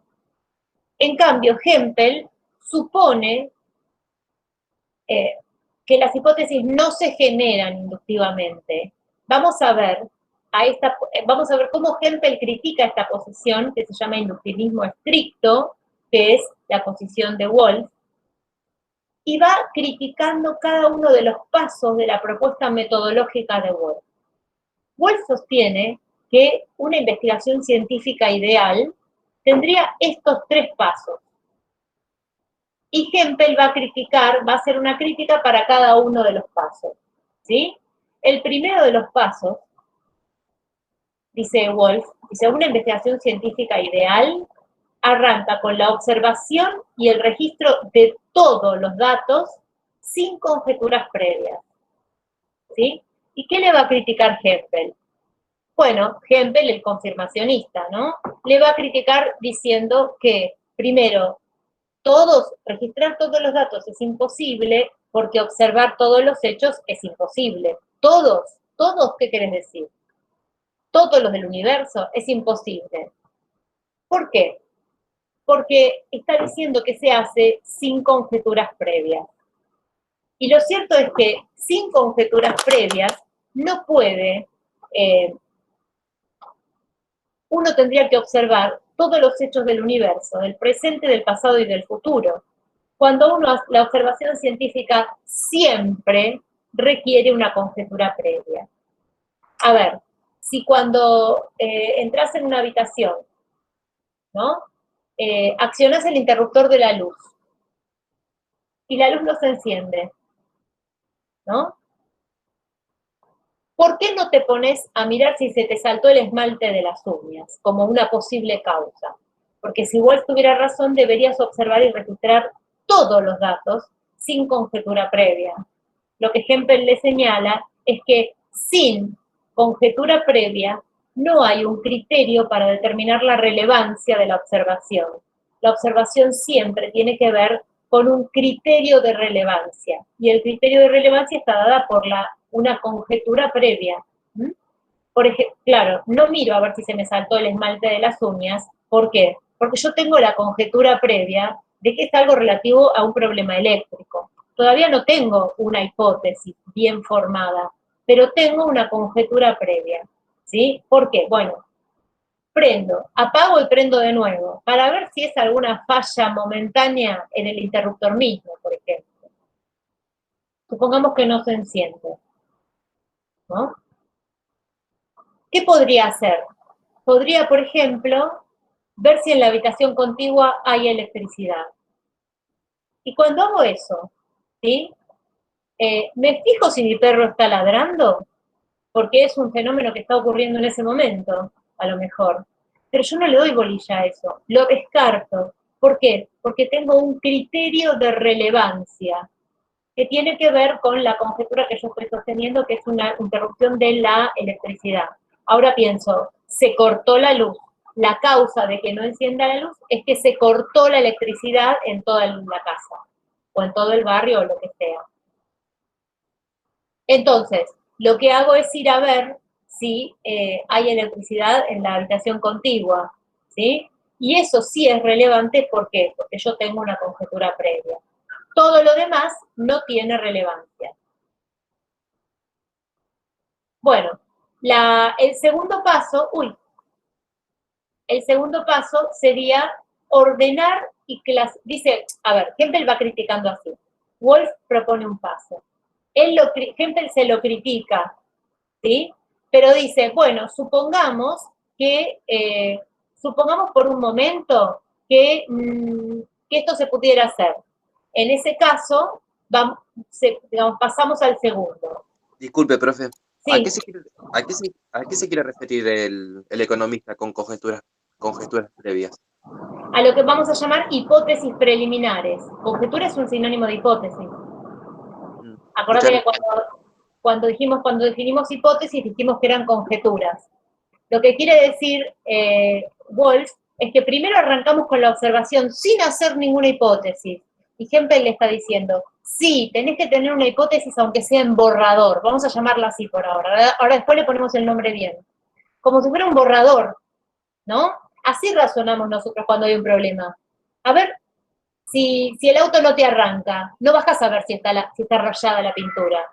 A: En cambio, Hempel supone que las hipótesis no se generan inductivamente. Vamos a ver cómo Hempel critica esta posición que se llama inductivismo estricto, que es la posición de Wolff, y va criticando cada uno de los pasos de la propuesta metodológica de Wolff. Wolff sostiene que una investigación científica ideal tendría estos 3 pasos. Y Hempel va a hacer una crítica para cada uno de los pasos, ¿sí? El primero de los pasos, dice Wolff, una investigación científica ideal arranca con la observación y el registro de todos los datos sin conjeturas previas, ¿sí? ¿Y qué le va a criticar Hempel? Bueno, Hempel, el confirmacionista, ¿no? Le va a criticar diciendo que, primero, registrar todos los datos es imposible porque observar todos los hechos es imposible. Todos, ¿qué querés decir? Todos los del universo es imposible. ¿Por qué? Porque está diciendo que se hace sin conjeturas previas. Y lo cierto es que sin conjeturas previas no puede, uno tendría que observar todos los hechos del universo, del presente, del pasado y del futuro. Cuando la observación científica siempre requiere una conjetura previa. A ver, si cuando entras en una habitación, ¿no? Accionas el interruptor de la luz, y la luz no se enciende, ¿no? ¿Por qué no te pones a mirar si se te saltó el esmalte de las uñas, como una posible causa? Porque si Wolf tuviera razón, deberías observar y registrar todos los datos sin conjetura previa. Lo que Hempel le señala es que sin conjetura previa no hay un criterio para determinar la relevancia de la observación. La observación siempre tiene que ver con un criterio de relevancia, y el criterio de relevancia está dada por una conjetura previa. Por ejemplo, claro, no miro a ver si se me saltó el esmalte de las uñas. ¿Por qué? Porque yo tengo la conjetura previa de que es algo relativo a un problema eléctrico. Todavía no tengo una hipótesis bien formada, pero tengo una conjetura previa, ¿sí? ¿Por qué? Bueno, prendo, apago y prendo de nuevo, para ver si es alguna falla momentánea en el interruptor mismo, por ejemplo. Supongamos que no se enciende, ¿no? ¿Qué podría hacer? Podría, por ejemplo, ver si en la habitación contigua hay electricidad. Y cuando hago eso, ¿sí? Me fijo si mi perro está ladrando, porque es un fenómeno que está ocurriendo en ese momento, a lo mejor. Pero yo no le doy bolilla a eso, lo descarto. ¿Por qué? Porque tengo un criterio de relevancia que tiene que ver con la conjetura que yo estoy sosteniendo, que es una interrupción de la electricidad. Ahora pienso, se cortó la luz. La causa de que no encienda la luz es que se cortó la electricidad en toda la casa, o en todo el barrio, o lo que sea. Entonces, lo que hago es ir a ver si hay electricidad en la habitación contigua, ¿sí? Y eso sí es relevante, ¿por qué? Porque yo tengo una conjetura previa. Todo lo demás no tiene relevancia. Bueno, el segundo paso sería ordenar y clasificar. Dice, a ver, Hempel va criticando así. Wolf propone un paso. Hempel se lo critica, ¿sí? Pero dice, bueno, supongamos por un momento que esto se pudiera hacer. En ese caso, digamos, pasamos al segundo.
C: Disculpe, profe. ¿A
A: Sí.
C: qué se quiere referir el economista con conjeturas previas?
A: A lo que vamos a llamar hipótesis preliminares. Conjetura es un sinónimo de hipótesis. Acordate que cuando definimos hipótesis, dijimos que eran conjeturas. Lo que quiere decir Wolf es que primero arrancamos con la observación sin hacer ninguna hipótesis. Y Hempel le está diciendo, sí, tenés que tener una hipótesis aunque sea en borrador. Vamos a llamarla así por ahora. Ahora después le ponemos el nombre bien. Como si fuera un borrador, ¿no? Así razonamos nosotros cuando hay un problema. A ver, si el auto no te arranca, no vas a saber si está rayada la pintura,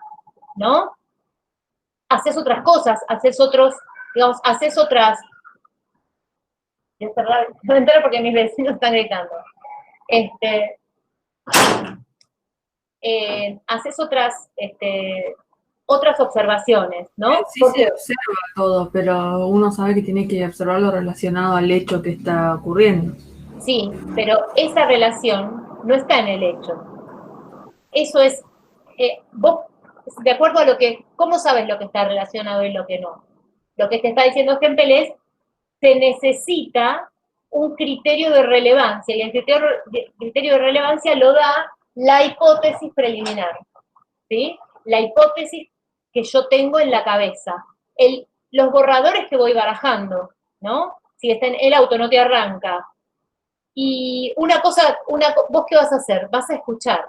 A: ¿no? Haces otras cosas, haces otras... Voy a entrar porque mis vecinos están gritando. Haces otras observaciones, ¿no?
B: Sí se observa todo, pero uno sabe que tiene que observarlo relacionado al hecho que está ocurriendo.
A: Sí, pero esa relación no está en el hecho. Eso es, vos, de acuerdo a ¿cómo sabes lo que está relacionado y lo que no? Lo que te está diciendo Hempel es, se necesita un criterio de relevancia, y el criterio de relevancia lo da la hipótesis preliminar, ¿sí? La hipótesis que yo tengo en la cabeza. Los borradores que voy barajando, ¿no? Si el auto no te arranca. Y ¿vos qué vas a hacer? Vas a escuchar,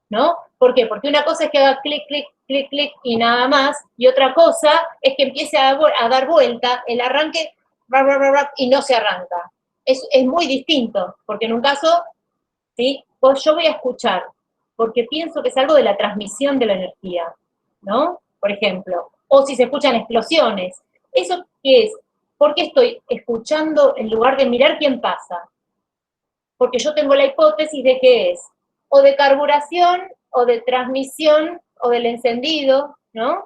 A: ¿no? ¿Por qué? Porque una cosa es que haga clic, clic, clic, clic y nada más, y otra cosa es que empiece a dar vuelta, el arranque, y no se arranca. Es muy distinto, porque en un caso, ¿sí? Pues yo voy a escuchar, porque pienso que es algo de la transmisión de la energía, ¿no? Por ejemplo, o si se escuchan explosiones. ¿Eso qué es? ¿Por qué estoy escuchando en lugar de mirar quién pasa? Porque yo tengo la hipótesis de que es o de carburación, o de transmisión, o del encendido, ¿no?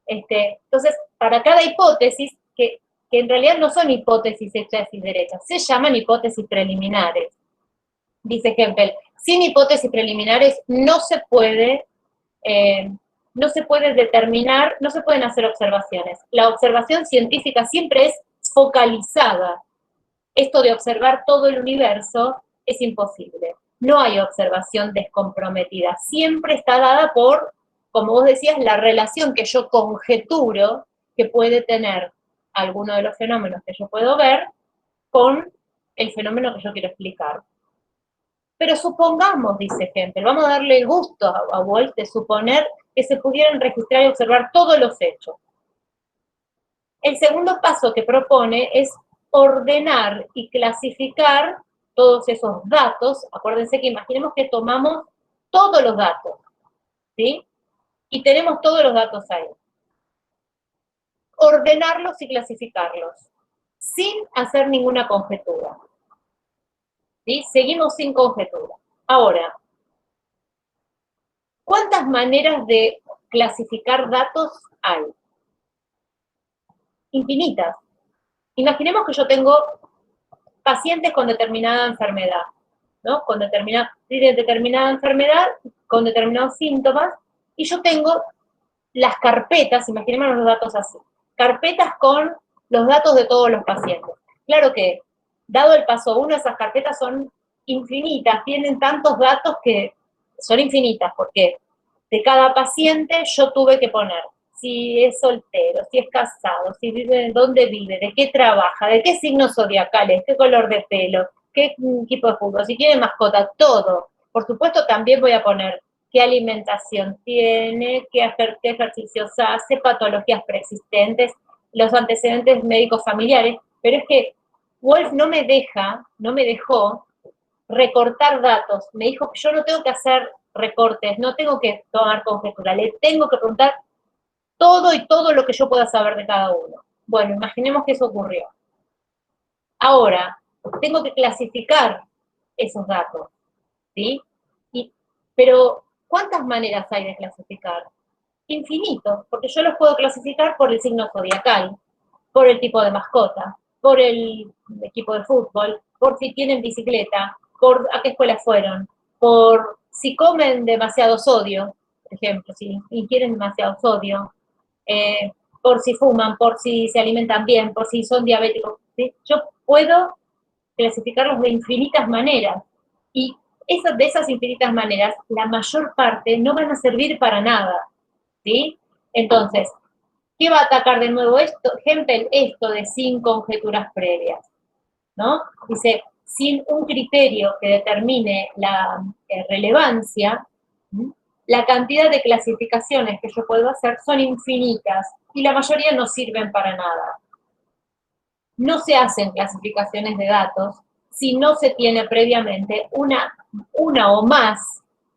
A: Entonces, para cada hipótesis, que en realidad no son hipótesis hechas y derechas, se llaman hipótesis preliminares. Dice Hempel, sin hipótesis preliminares no se puede determinar, no se pueden hacer observaciones. La observación científica siempre es focalizada. Esto de observar todo el universo es imposible. No hay observación descomprometida. Siempre está dada por, como vos decías, la relación que yo conjeturo que puede tener alguno de los fenómenos que yo puedo ver con el fenómeno que yo quiero explicar. Pero supongamos, dice Hempel, vamos a darle el gusto a Wolf de suponer que se pudieran registrar y observar todos los hechos. El segundo paso que propone es ordenar y clasificar todos esos datos. Acuérdense que imaginemos que tomamos todos los datos, ¿sí? Y tenemos todos los datos ahí. Ordenarlos y clasificarlos, sin hacer ninguna conjetura. ¿Sí? Seguimos sin conjetura. Ahora, ¿cuántas maneras de clasificar datos hay? Infinitas. Imaginemos que yo tengo pacientes con determinada enfermedad, ¿no? Con determinada enfermedad, con determinados síntomas, y yo tengo las carpetas, imaginemos los datos así, carpetas con los datos de todos los pacientes. Claro que, dado el paso 1, esas carpetas son infinitas, tienen tantos datos que son infinitas, porque de cada paciente yo tuve que poner si es soltero, si es casado, si vive, dónde vive, de qué trabaja, de qué signos zodiacales, qué color de pelo, qué equipo de fútbol, si tiene mascota, todo. Por supuesto, también voy a poner qué alimentación tiene, qué ejercicios hace, patologías preexistentes, los antecedentes médicos familiares, pero es que Wolf no me dejó recortar datos, me dijo que yo no tengo que hacer recortes, no tengo que tomar conjetura, le tengo que preguntar todo y todo lo que yo pueda saber de cada uno. Bueno, imaginemos que eso ocurrió. Ahora, tengo que clasificar esos datos, ¿sí? Pero, ¿cuántas maneras hay de clasificar? Infinitos, porque yo los puedo clasificar por el signo zodiacal, por el tipo de mascota, por el equipo de fútbol, por si tienen bicicleta, por a qué escuela fueron, por si comen demasiado sodio, por ejemplo, si ingieren demasiado sodio, por si fuman, por si se alimentan bien, por si son diabéticos, ¿sí? Yo puedo clasificarlos de infinitas maneras, y de esas infinitas maneras, la mayor parte no van a servir para nada, ¿sí? Entonces, ¿qué va a atacar de nuevo esto? Hempel, esto de sin conjeturas previas, ¿no? Dice, sin un criterio que determine la relevancia, la cantidad de clasificaciones que yo puedo hacer son infinitas y la mayoría no sirven para nada. No se hacen clasificaciones de datos si no se tiene previamente una o más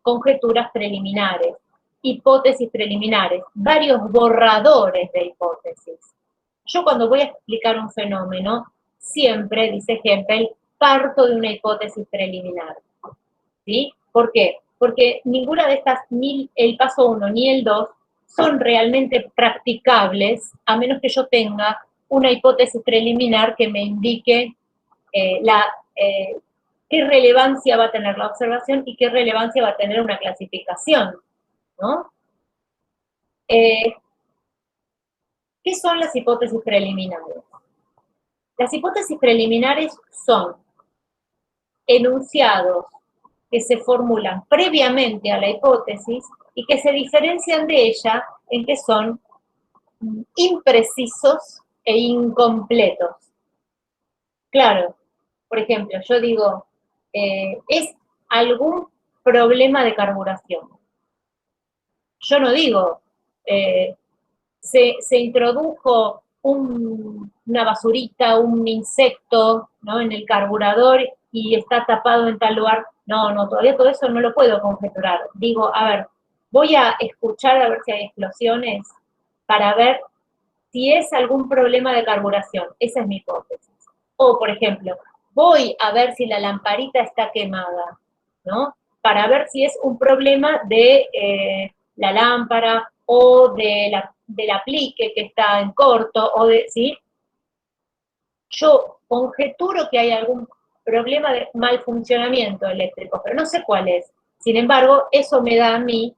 A: conjeturas preliminares, hipótesis preliminares, varios borradores de hipótesis. Yo cuando voy a explicar un fenómeno, siempre, dice Hempel, parto de una hipótesis preliminar. ¿Sí? ¿Por qué? Porque ninguna de estas, ni el paso 1 ni el 2, son realmente practicables, a menos que yo tenga una hipótesis preliminar que me indique qué relevancia va a tener la observación y qué relevancia va a tener una clasificación, ¿no? ¿Qué son las hipótesis preliminares? Las hipótesis preliminares son enunciados que se formulan previamente a la hipótesis y que se diferencian de ella en que son imprecisos e incompletos. Claro, por ejemplo, yo digo, ¿es algún problema de carburación? Yo no digo, se introdujo una basurita, un insecto, ¿no?, en el carburador y está tapado en tal lugar. No, todavía todo eso no lo puedo conjeturar. Digo, a ver, voy a escuchar a ver si hay explosiones para ver si es algún problema de carburación. Esa es mi hipótesis. O, por ejemplo, voy a ver si la lamparita está quemada, ¿no? Para ver si es un problema de la lámpara, o del aplique que está en corto, ¿sí? Yo conjeturo que hay algún problema de mal funcionamiento eléctrico, pero no sé cuál es. Sin embargo, eso me da a mí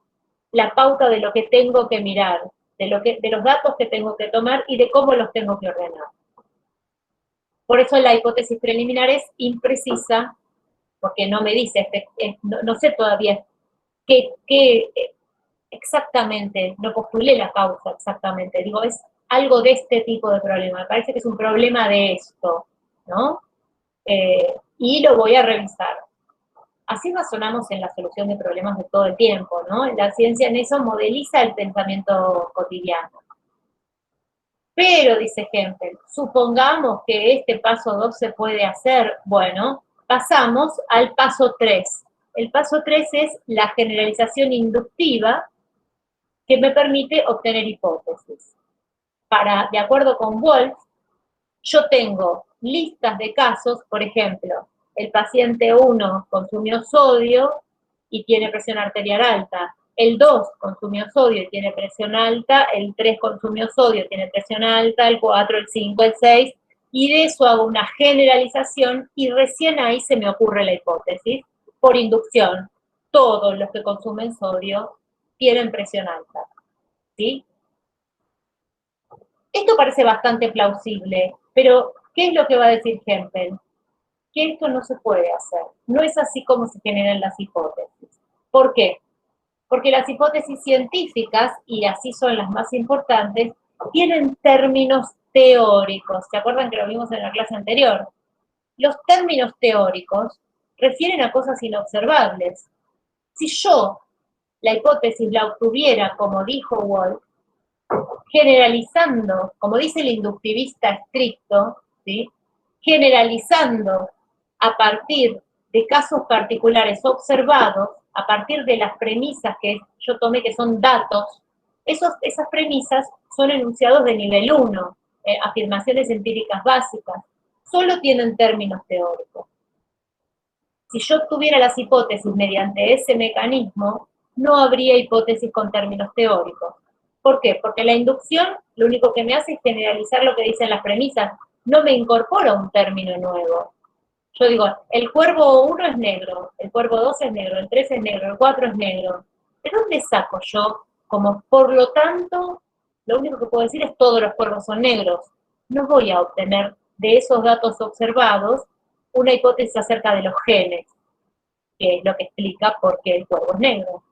A: la pauta de lo que tengo que mirar, de los datos que tengo que tomar y de cómo los tengo que ordenar. Por eso la hipótesis preliminar es imprecisa, porque no me dice, no sé todavía qué exactamente, no postulé la causa exactamente, digo, es algo de este tipo de problema, me parece que es un problema de esto, ¿no? Y lo voy a revisar. Así razonamos en la solución de problemas de todo el tiempo, ¿no? La ciencia en eso modeliza el pensamiento cotidiano. Pero, dice Hempel, supongamos que este paso 2 se puede hacer. Bueno, pasamos al paso 3. El paso 3 es la generalización inductiva que me permite obtener hipótesis. De acuerdo con Wolf, yo tengo listas de casos, por ejemplo, el paciente 1 consumió sodio y tiene presión arterial alta, el 2 consumió sodio y tiene presión alta, el 3 consumió sodio y tiene presión alta, el 4, el 5, el 6, y de eso hago una generalización y recién ahí se me ocurre la hipótesis, por inducción, todos los que consumen sodio tienen presión alta, ¿sí? Esto parece bastante plausible, pero ¿qué es lo que va a decir Hempel? Que esto no se puede hacer. No es así como se generan las hipótesis. ¿Por qué? Porque las hipótesis científicas, y así son las más importantes, tienen términos teóricos. ¿Se acuerdan que lo vimos en la clase anterior? Los términos teóricos refieren a cosas inobservables. Si yo la hipótesis la obtuviera, como dijo Wolf, generalizando, como dice el inductivista estricto, ¿sí? Generalizando a partir de casos particulares observados, a partir de las premisas que yo tomé que son datos, esas premisas son enunciados de nivel 1, afirmaciones empíricas básicas, solo tienen términos teóricos. Si yo obtuviera las hipótesis mediante ese mecanismo, no habría hipótesis con términos teóricos. ¿Por qué? Porque la inducción lo único que me hace es generalizar lo que dicen las premisas, no me incorpora un término nuevo. Yo digo, el cuervo 1 es negro, el cuervo 2 es negro, el 3 es negro, el 4 es negro. ¿De dónde saco yo? Como por lo tanto, lo único que puedo decir es todos los cuervos son negros. No voy a obtener de esos datos observados una hipótesis acerca de los genes, que es lo que explica por qué el cuervo es negro.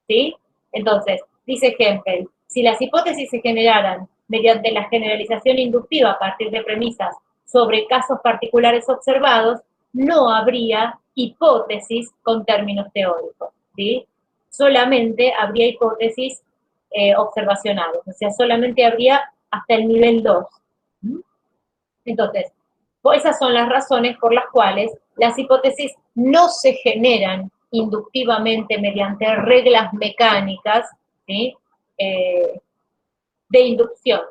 A: ¿Sí? Entonces, dice Hempel, si las hipótesis se generaran mediante la generalización inductiva a partir de premisas sobre casos particulares observados, no habría hipótesis con términos teóricos, ¿sí? Solamente habría hipótesis observacionales, o sea, solamente habría hasta el nivel 2. Entonces, esas son las razones por las cuales las hipótesis no se generan inductivamente mediante reglas mecánicas, ¿sí? De inducción.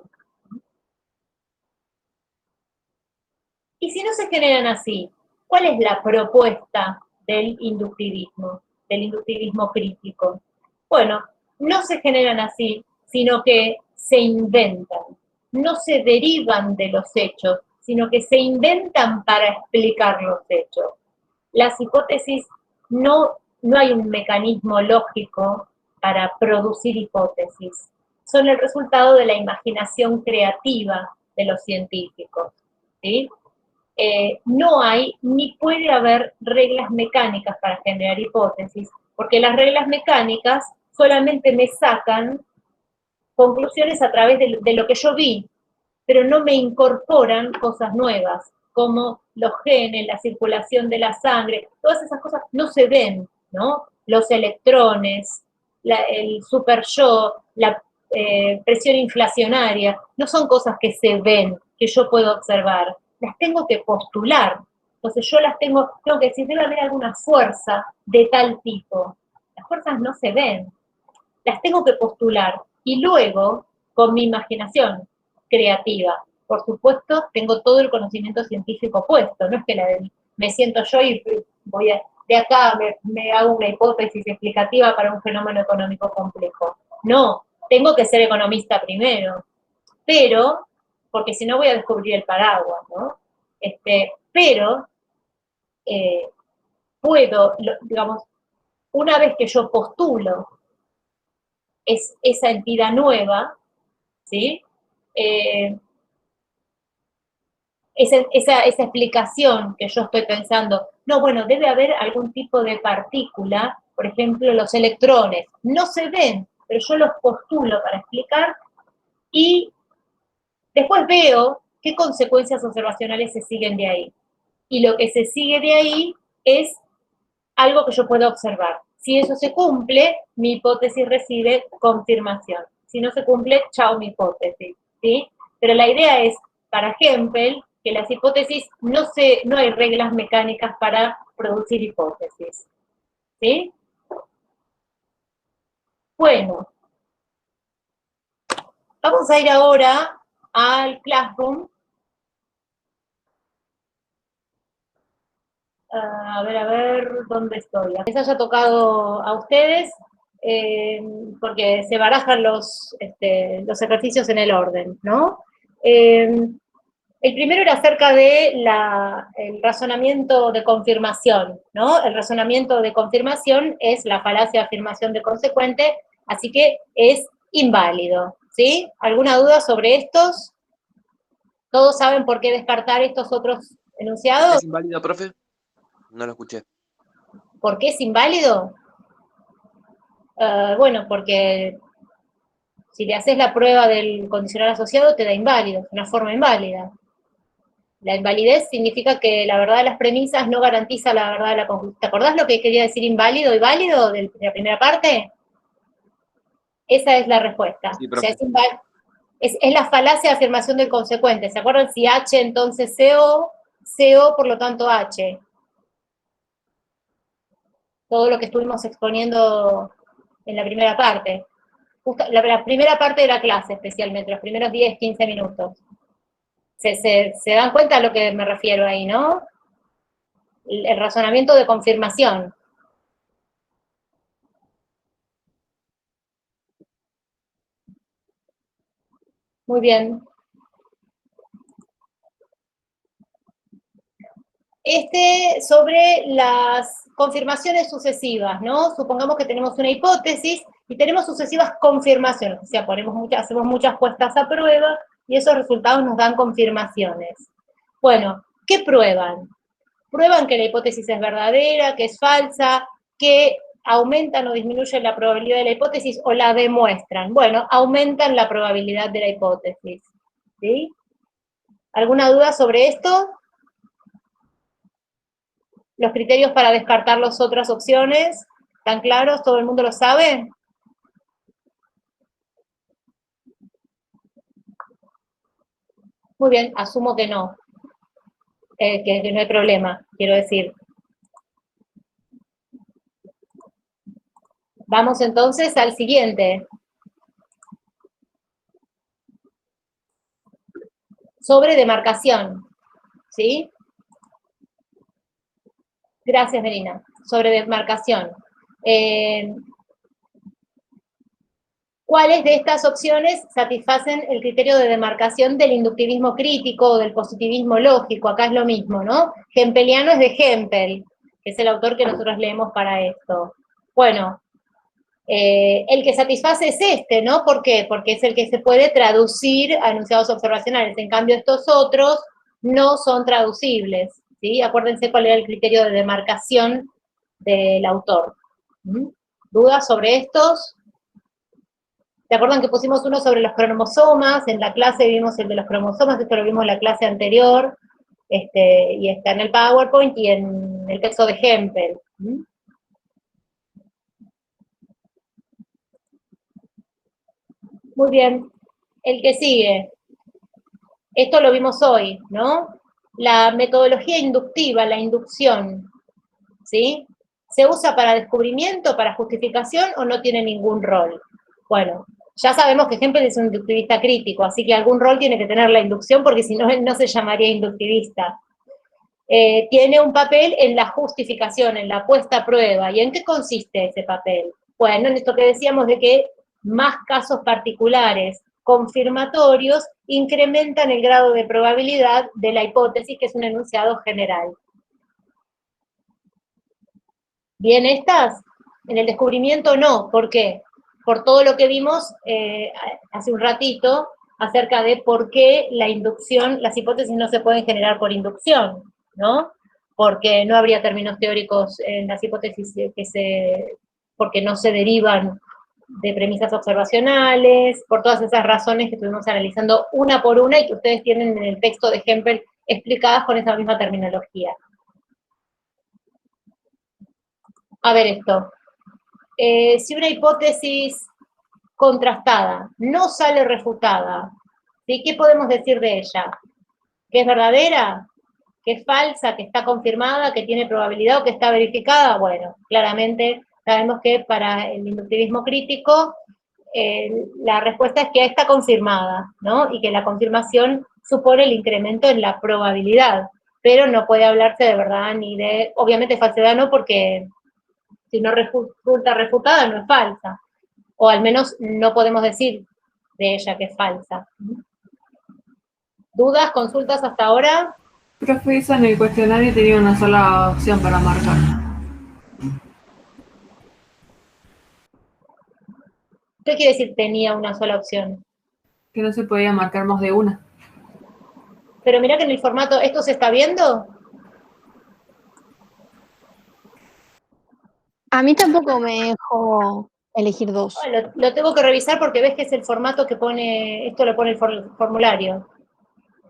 A: Y si no se generan así, ¿cuál es la propuesta del inductivismo crítico? Bueno, no se generan así, sino que se inventan, no se derivan de los hechos, sino que se inventan para explicar los hechos. Las hipótesis, no hay un mecanismo lógico para producir hipótesis, son el resultado de la imaginación creativa de los científicos, ¿sí? No hay ni puede haber reglas mecánicas para generar hipótesis, porque las reglas mecánicas solamente me sacan conclusiones a través de lo que yo vi, pero no me incorporan cosas nuevas, como los genes, la circulación de la sangre, todas esas cosas no se ven, ¿no? Los electrones, el superyo, la presión inflacionaria, no son cosas que se ven, que yo puedo observar, las tengo que postular. Entonces yo tengo que decir, debe haber alguna fuerza de tal tipo. Las fuerzas no se ven, las tengo que postular. Y luego, con mi imaginación creativa, por supuesto, tengo todo el conocimiento científico puesto, no es que me siento yo y voy de acá me hago una hipótesis explicativa para un fenómeno económico complejo. No, tengo que ser economista primero, pero, porque si no voy a descubrir el paraguas, ¿no? Pero puedo, digamos, una vez que yo postulo esa entidad nueva, ¿sí? Esa explicación que yo estoy pensando, no, bueno, debe haber algún tipo de partícula, por ejemplo, los electrones, no se ven, pero yo los postulo para explicar y después veo qué consecuencias observacionales se siguen de ahí. Y lo que se sigue de ahí es algo que yo puedo observar. Si eso se cumple, mi hipótesis recibe confirmación. Si no se cumple, chao mi hipótesis, ¿sí? Pero la idea es, para Hempel, que las hipótesis no hay reglas mecánicas para producir hipótesis, ¿sí? Bueno, vamos a ir ahora al Classroom. A ver, ¿dónde estoy? Les haya tocado a ustedes, porque se barajan los ejercicios en el orden, ¿no? El primero era acerca de el razonamiento de confirmación, ¿no? El razonamiento de confirmación es la falacia de afirmación de consecuente, así que es inválido, ¿sí? ¿Alguna duda sobre estos? ¿Todos saben por qué descartar estos otros enunciados?
C: ¿Es inválido, profe? No lo escuché.
A: ¿Por qué es inválido? Bueno, porque si le haces la prueba del condicional asociado, te da inválido, una forma inválida. La invalidez significa que la verdad de las premisas no garantiza la verdad de la conclusión. ¿Te acordás lo que quería decir inválido y válido de la primera parte? Esa es la respuesta.
C: Sí,
A: o sea,
C: profe.
A: es la falacia de afirmación del consecuente. ¿Se acuerdan? Si H entonces CO, CO por lo tanto H. Todo lo que estuvimos exponiendo en la primera parte. La primera parte de la clase especialmente, los primeros 10, 15 minutos. ¿Se dan cuenta a lo que me refiero ahí, no? El razonamiento de confirmación. Muy bien. Sobre las confirmaciones sucesivas, ¿no? Supongamos que tenemos una hipótesis y tenemos sucesivas confirmaciones, o sea, hacemos muchas puestas a prueba y esos resultados nos dan confirmaciones. Bueno, ¿qué prueban? Prueban que la hipótesis es verdadera, que es falsa, que aumentan o disminuyen la probabilidad de la hipótesis o la demuestran. Bueno, aumentan la probabilidad de la hipótesis, ¿sí? ¿Alguna duda sobre esto? Los criterios para descartar las otras opciones, ¿están claros? ¿Todo el mundo lo sabe? Muy bien, asumo que no, que no hay problema, quiero decir. Vamos entonces al siguiente. Sobre demarcación, ¿sí? Gracias, Melina. Sobre demarcación. ¿Cuáles de estas opciones satisfacen el criterio de demarcación del inductivismo crítico o del positivismo lógico? Acá es lo mismo, ¿no? Hempeliano es de Hempel, que es el autor que nosotros leemos para esto. Bueno, el que satisface es este, ¿no? ¿Por qué? Porque es el que se puede traducir a enunciados observacionales. En cambio, estos otros no son traducibles, ¿sí? Acuérdense cuál era el criterio de demarcación del autor. ¿Dudas sobre estos? ¿Se acuerdan que pusimos uno sobre los cromosomas? En la clase vimos el de los cromosomas, esto lo vimos en la clase anterior, y está en el PowerPoint y en el texto de Hempel. Muy bien. El que sigue. Esto lo vimos hoy, ¿no? La metodología inductiva, la inducción, ¿sí? ¿Se usa para descubrimiento, para justificación o no tiene ningún rol? Bueno, ya sabemos que Hempel es un inductivista crítico, así que algún rol tiene que tener la inducción porque si no, él no se llamaría inductivista. tiene un papel en la justificación, en la puesta a prueba. ¿Y en qué consiste ese papel? Bueno, en esto que decíamos de que más casos particulares confirmatorios incrementan el grado de probabilidad de la hipótesis, que es un enunciado general. ¿Bien estas? En el descubrimiento no. ¿Por qué? Por todo lo que vimos hace un ratito acerca de por qué la inducción, las hipótesis no se pueden generar por inducción, ¿no? Porque no habría términos teóricos en las hipótesis porque no se derivan de premisas observacionales, por todas esas razones que estuvimos analizando una por una y que ustedes tienen en el texto de Hempel explicadas con esa misma terminología. A ver esto. Si una hipótesis contrastada no sale refutada, ¿sí? ¿Qué podemos decir de ella? ¿Que es verdadera? ¿Que es falsa? ¿Que está confirmada? ¿Que tiene probabilidad o que está verificada? Bueno, claramente sabemos que para el inductivismo crítico la respuesta es que está confirmada, ¿no? Y que la confirmación supone el incremento en la probabilidad, pero no puede hablarse de verdad ni de, obviamente falsedad no, porque si no resulta refutada no es falsa, o al menos no podemos decir de ella que es falsa. ¿Dudas, consultas hasta ahora?
B: Profe, esa en el cuestionario tenía una sola opción para marcar.
A: ¿Qué quiere decir tenía una sola opción?
B: Que no se podía marcar más de una.
A: Pero mirá que en el formato, ¿esto se está viendo?
D: A mí tampoco me dejó elegir dos.
A: Lo tengo que revisar porque ves que es el formato que pone, esto lo pone el formulario.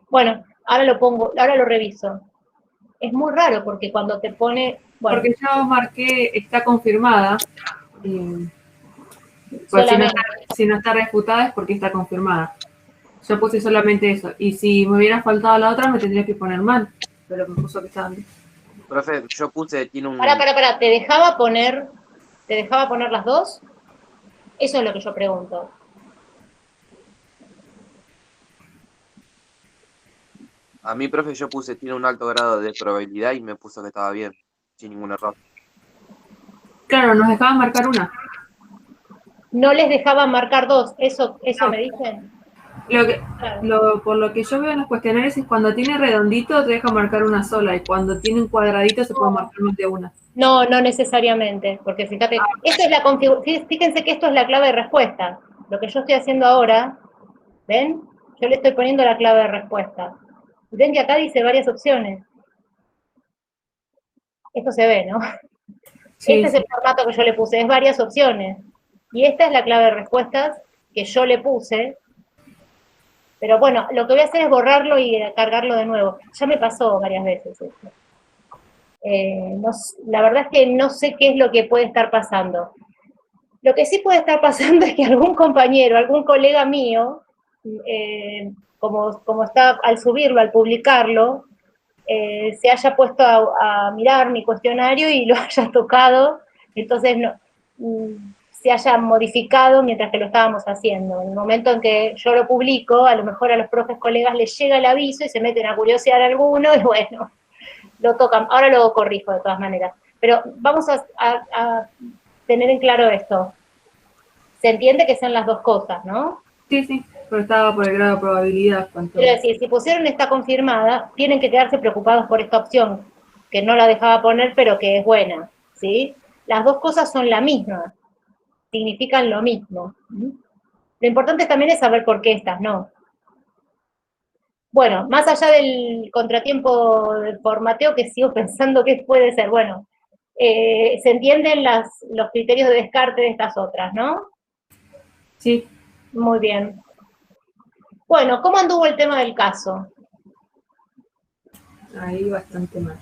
A: Bueno, ahora lo pongo, ahora lo reviso. Es muy raro porque cuando te pone, bueno,
B: Porque yo marqué está confirmada. Pues
A: solamente.
B: si no está refutada es porque está confirmada. Yo puse solamente eso. Y si me hubiera faltado la otra, me tendría que poner mal. Pero me puso que estaba bien.
C: Profe, yo puse, tiene un...
A: Pará, ¿te dejaba poner las dos? Eso es lo que yo pregunto.
C: A mí, profe, yo puse, tiene un alto grado de probabilidad y me puso que estaba bien, sin ningún error.
B: Claro, nos dejaban marcar una.
A: No les dejaba marcar dos, eso
B: No.
A: me dicen.
B: Por lo que yo veo en los cuestionarios es cuando tiene redondito te deja marcar una sola y cuando tiene un cuadradito se puede marcar más de una.
A: No, no necesariamente, porque fíjate, esto es fíjense que esto es la clave de respuesta. Lo que yo estoy haciendo ahora, ¿ven? Yo le estoy poniendo la clave de respuesta. Ven que acá dice varias opciones. Esto se ve, ¿no?
B: Sí,
A: Este es el formato que yo le puse, es varias opciones. Y esta es la clave de respuestas que yo le puse. Pero bueno, lo que voy a hacer es borrarlo y cargarlo de nuevo. Ya me pasó varias veces esto. La verdad es que no sé qué es lo que puede estar pasando. Lo que sí puede estar pasando es que algún compañero, algún colega mío, como está al subirlo, al publicarlo, se haya puesto a mirar mi cuestionario y lo haya tocado, entonces se haya modificado mientras que lo estábamos haciendo. En el momento en que yo lo publico, a lo mejor a los profes colegas les llega el aviso y se meten a curiosear alguno y bueno, lo tocan. Ahora lo corrijo de todas maneras. Pero vamos a tener en claro esto. Se entiende que sean las dos cosas, ¿no?
B: sí, pero estaba por el grado de probabilidad.
A: Quiero decir, si pusieron esta confirmada, tienen que quedarse preocupados por esta opción, que no la dejaba poner, pero que es buena, ¿sí? Las dos cosas son la misma, significan lo mismo. Lo importante también es saber por qué estas no. Bueno, más allá del contratiempo del formateo, que sigo pensando que puede ser, bueno, se entienden los criterios de descarte de estas otras, ¿no?
B: Sí.
A: Muy bien. Bueno, ¿cómo anduvo el tema del caso?
B: Ahí bastante mal.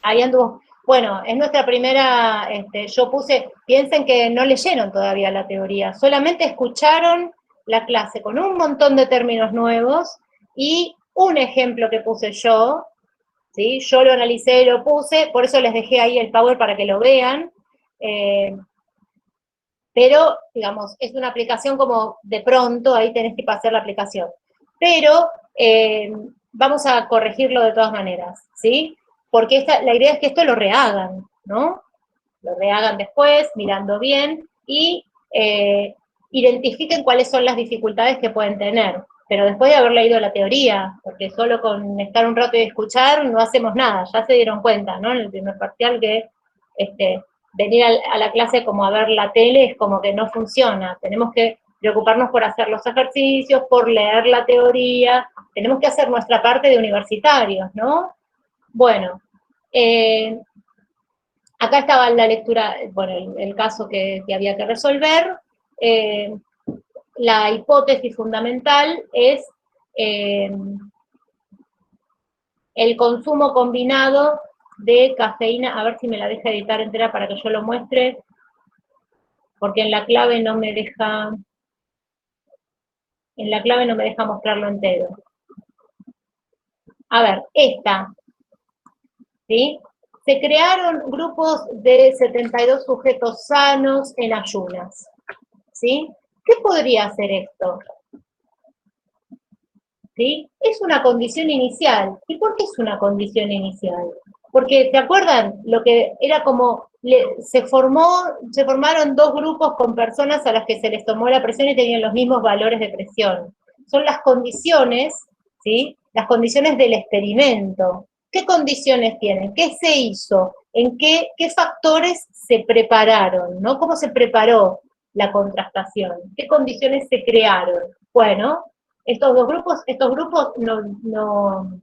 A: Ahí anduvo. Bueno, es nuestra primera, yo puse, piensen que no leyeron todavía la teoría, solamente escucharon la clase con un montón de términos nuevos y un ejemplo que puse yo, ¿sí? Yo lo analicé y lo puse, por eso les dejé ahí el Power para que lo vean, pero, digamos, es una aplicación como de pronto, ahí tenés que pasar la aplicación. Pero vamos a corregirlo de todas maneras, ¿sí? Porque la idea es que esto lo rehagan, ¿no? Lo rehagan después, mirando bien, y identifiquen cuáles son las dificultades que pueden tener. Pero después de haber leído la teoría, porque solo con estar un rato y escuchar no hacemos nada, ya se dieron cuenta, ¿no? En el primer parcial que venir a la clase como a ver la tele es como que no funciona. Tenemos que preocuparnos por hacer los ejercicios, por leer la teoría, tenemos que hacer nuestra parte de universitarios, ¿no? Bueno, acá estaba la lectura, bueno, el caso que había que resolver. La hipótesis fundamental es el consumo combinado de cafeína, a ver si me la deja editar entera para que yo lo muestre, porque en la clave no me deja mostrarlo entero. A ver, esta, ¿sí? Se crearon grupos de 72 sujetos sanos en ayunas, ¿sí? ¿Qué podría hacer esto? ¿Sí? Es una condición inicial. ¿Y por qué es una condición inicial? Porque, ¿se acuerdan? Lo que era como, se formaron dos grupos con personas a las que se les tomó la presión y tenían los mismos valores de presión. Son las condiciones, ¿sí? Las condiciones del experimento. ¿Qué condiciones tienen? ¿Qué se hizo? ¿En qué factores se prepararon? ¿No? ¿Cómo se preparó la contrastación? ¿Qué condiciones se crearon? Bueno, estos grupos no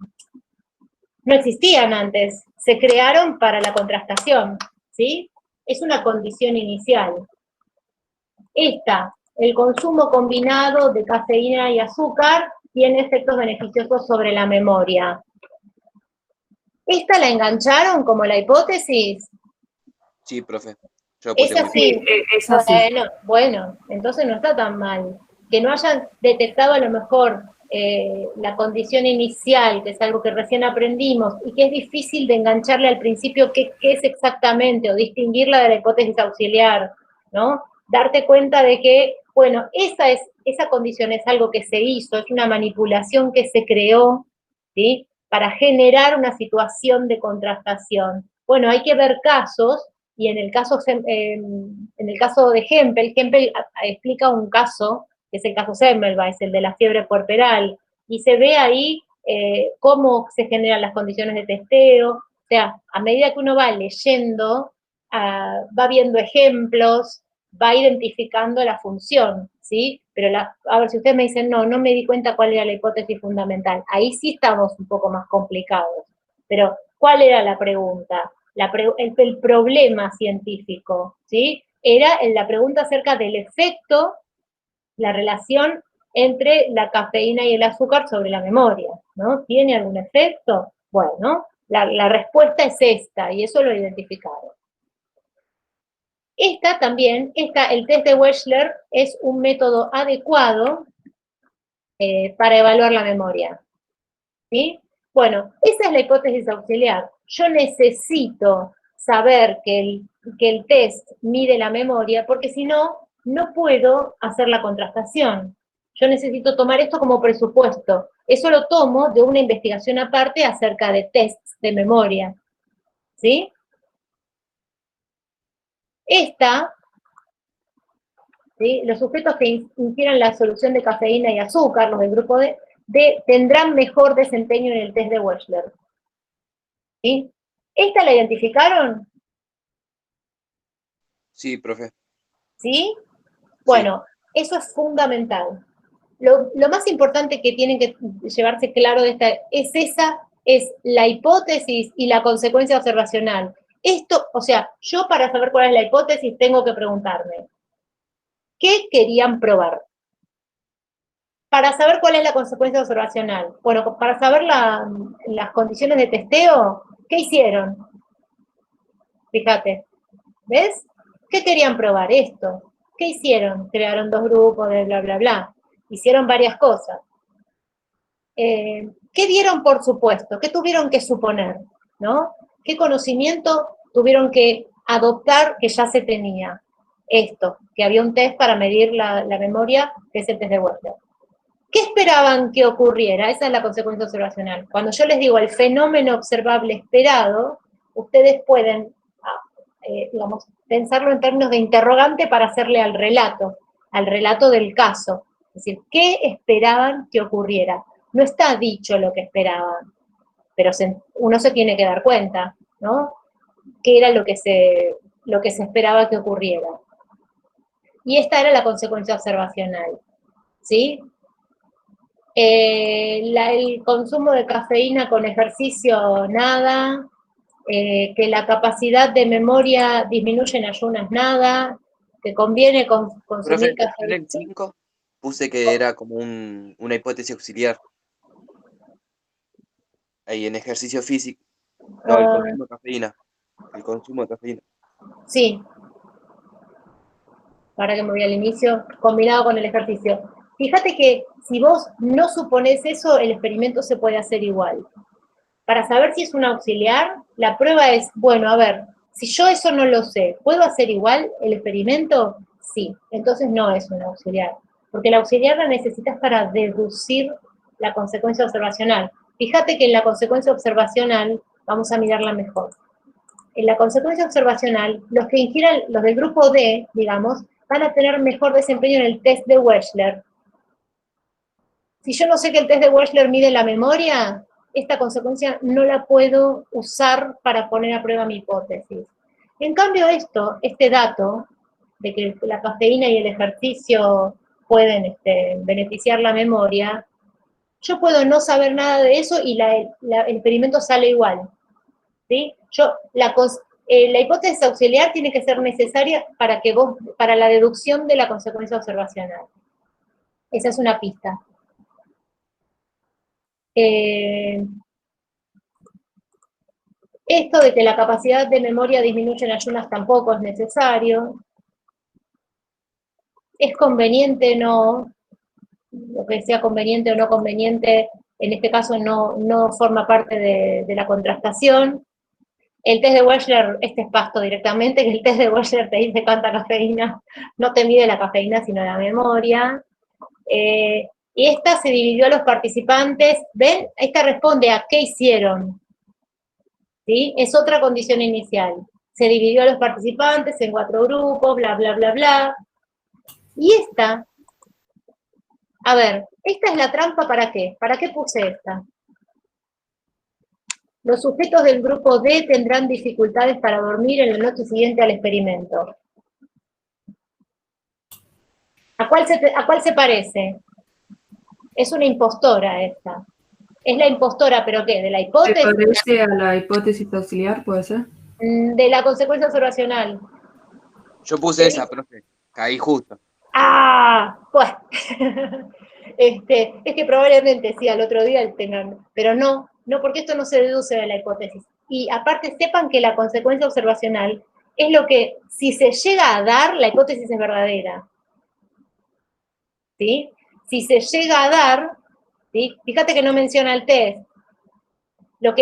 A: existían antes, se crearon para la contrastación, ¿sí? Es una condición inicial. El consumo combinado de cafeína y azúcar tiene efectos beneficiosos sobre la memoria. ¿Esta la engancharon como la hipótesis?
C: Sí, profe.
A: Es así.
B: Es así.
A: Bueno, entonces no está tan mal. Que no hayan detectado a lo mejor la condición inicial, que es algo que recién aprendimos, y que es difícil de engancharle al principio qué es exactamente, o distinguirla de la hipótesis auxiliar, ¿no? Darte cuenta de que, bueno, esa condición es algo que se hizo, es una manipulación que se creó, ¿sí? Para generar una situación de contrastación. Bueno, hay que ver casos, y en el caso de Hempel explica un caso, que es el caso Semmelweis, el de la fiebre puerperal, y se ve ahí cómo se generan las condiciones de testeo. O sea, a medida que uno va leyendo, va viendo ejemplos, va identificando la función, ¿sí? Pero a ver, si ustedes me dicen, no me di cuenta cuál era la hipótesis fundamental, ahí sí estamos un poco más complicados. Pero, ¿cuál era la pregunta? El problema científico, ¿sí? Era la pregunta acerca del efecto, la relación entre la cafeína y el azúcar sobre la memoria, ¿no? ¿Tiene algún efecto? Bueno, la respuesta es esta, y eso lo identificaron. El test de Wechsler es un método adecuado para evaluar la memoria, ¿sí? Bueno, esa es la hipótesis auxiliar. Yo necesito saber que el test mide la memoria, porque si no, no puedo hacer la contrastación. Yo necesito tomar esto como presupuesto. Eso lo tomo de una investigación aparte acerca de tests de memoria, ¿sí? ¿Sí? Los sujetos que ingieran la solución de cafeína y azúcar, los del grupo D, tendrán mejor desempeño en el test de Wechsler. ¿Sí? ¿Esta la identificaron?
C: Sí, profe.
A: ¿Sí? Bueno, eso es fundamental. Lo más importante que tienen que llevarse claro de esta es la hipótesis y la consecuencia observacional. O sea, yo para saber cuál es la hipótesis tengo que preguntarme, ¿qué querían probar? Para saber cuál es la consecuencia observacional. Bueno, para saber las condiciones de testeo, ¿qué hicieron? Fíjate, ¿ves? ¿Qué querían probar? Esto. ¿Qué hicieron? Crearon dos grupos de bla, bla, bla. Hicieron varias cosas. ¿Qué dieron por supuesto? ¿Qué tuvieron que suponer? ¿No? ¿Qué conocimiento tuvieron que adoptar que ya se tenía? Esto, que había un test para medir la memoria, que es el test de Wechsler. ¿Qué esperaban que ocurriera? Esa es la consecuencia observacional. Cuando yo les digo el fenómeno observable esperado, ustedes pueden, digamos, pensarlo en términos de interrogante para hacerle al relato del caso. Es decir, ¿qué esperaban que ocurriera? No está dicho lo que esperaban, pero uno se tiene que dar cuenta, ¿no? ¿Qué era lo que se esperaba que ocurriera? Y esta era la consecuencia observacional, ¿sí? El consumo de cafeína con ejercicio, nada. Que la capacidad de memoria disminuye en ayunas, nada. Que conviene consumir
C: Profe, yo en el
A: cafeína.
C: 5 puse que era como una hipótesis auxiliar. Ahí en ejercicio físico. No, el consumo de cafeína. El consumo de cafeína.
A: Sí. Para que me voy al inicio, combinado con el ejercicio. Fíjate que si vos no suponés eso, el experimento se puede hacer igual. Para saber si es un auxiliar, la prueba es, bueno, a ver, si yo eso no lo sé, ¿puedo hacer igual el experimento? Sí, entonces no es un auxiliar, porque el auxiliar la necesitas para deducir la consecuencia observacional. Fíjate que en la consecuencia observacional, vamos a mirarla mejor. En la consecuencia observacional, los que ingieran, los del grupo D, digamos, van a tener mejor desempeño en el test de Wechsler. Si yo no sé que el test de Wechsler mide la memoria, esta consecuencia no la puedo usar para poner a prueba mi hipótesis. En cambio este dato, de que la cafeína y el ejercicio pueden beneficiar la memoria, yo puedo no saber nada de eso y el experimento sale igual. ¿Sí? La hipótesis auxiliar tiene que ser necesaria para la deducción de la consecuencia observacional. Esa es una pista. Esto de que la capacidad de memoria disminuye en ayunas tampoco es necesario. ¿Es conveniente? No. Lo que sea conveniente o no conveniente, en este caso no forma parte de la contrastación. El test de Wechsler, es pasto directamente, que el test de Wechsler te dice cuánta cafeína, no te mide la cafeína, sino la memoria. Y esta se dividió a los participantes, ¿ven? Esta responde a qué hicieron, ¿sí? Es otra condición inicial. Se dividió a los participantes en 4 grupos, bla, bla, bla, bla. Y esta, a ver, esta es la trampa ¿para qué? ¿Para qué puse esta? Los sujetos del grupo D tendrán dificultades para dormir en la noche siguiente al experimento. ¿A cuál se parece? Es una impostora esta. Es la impostora, ¿pero qué? ¿De la hipótesis?
B: ¿Se parece a la hipótesis auxiliar, puede ser?
A: De la consecuencia observacional.
C: Yo puse esa, profe. Caí justo.
A: ¡Ah! Pues. Es que probablemente sí, al otro día tengan. Pero no, porque esto no se deduce de la hipótesis. Y aparte, sepan que la consecuencia observacional es lo que, si se llega a dar, la hipótesis es verdadera. ¿Sí? Si se llega a dar, ¿sí? Fíjate que no menciona el test. Yo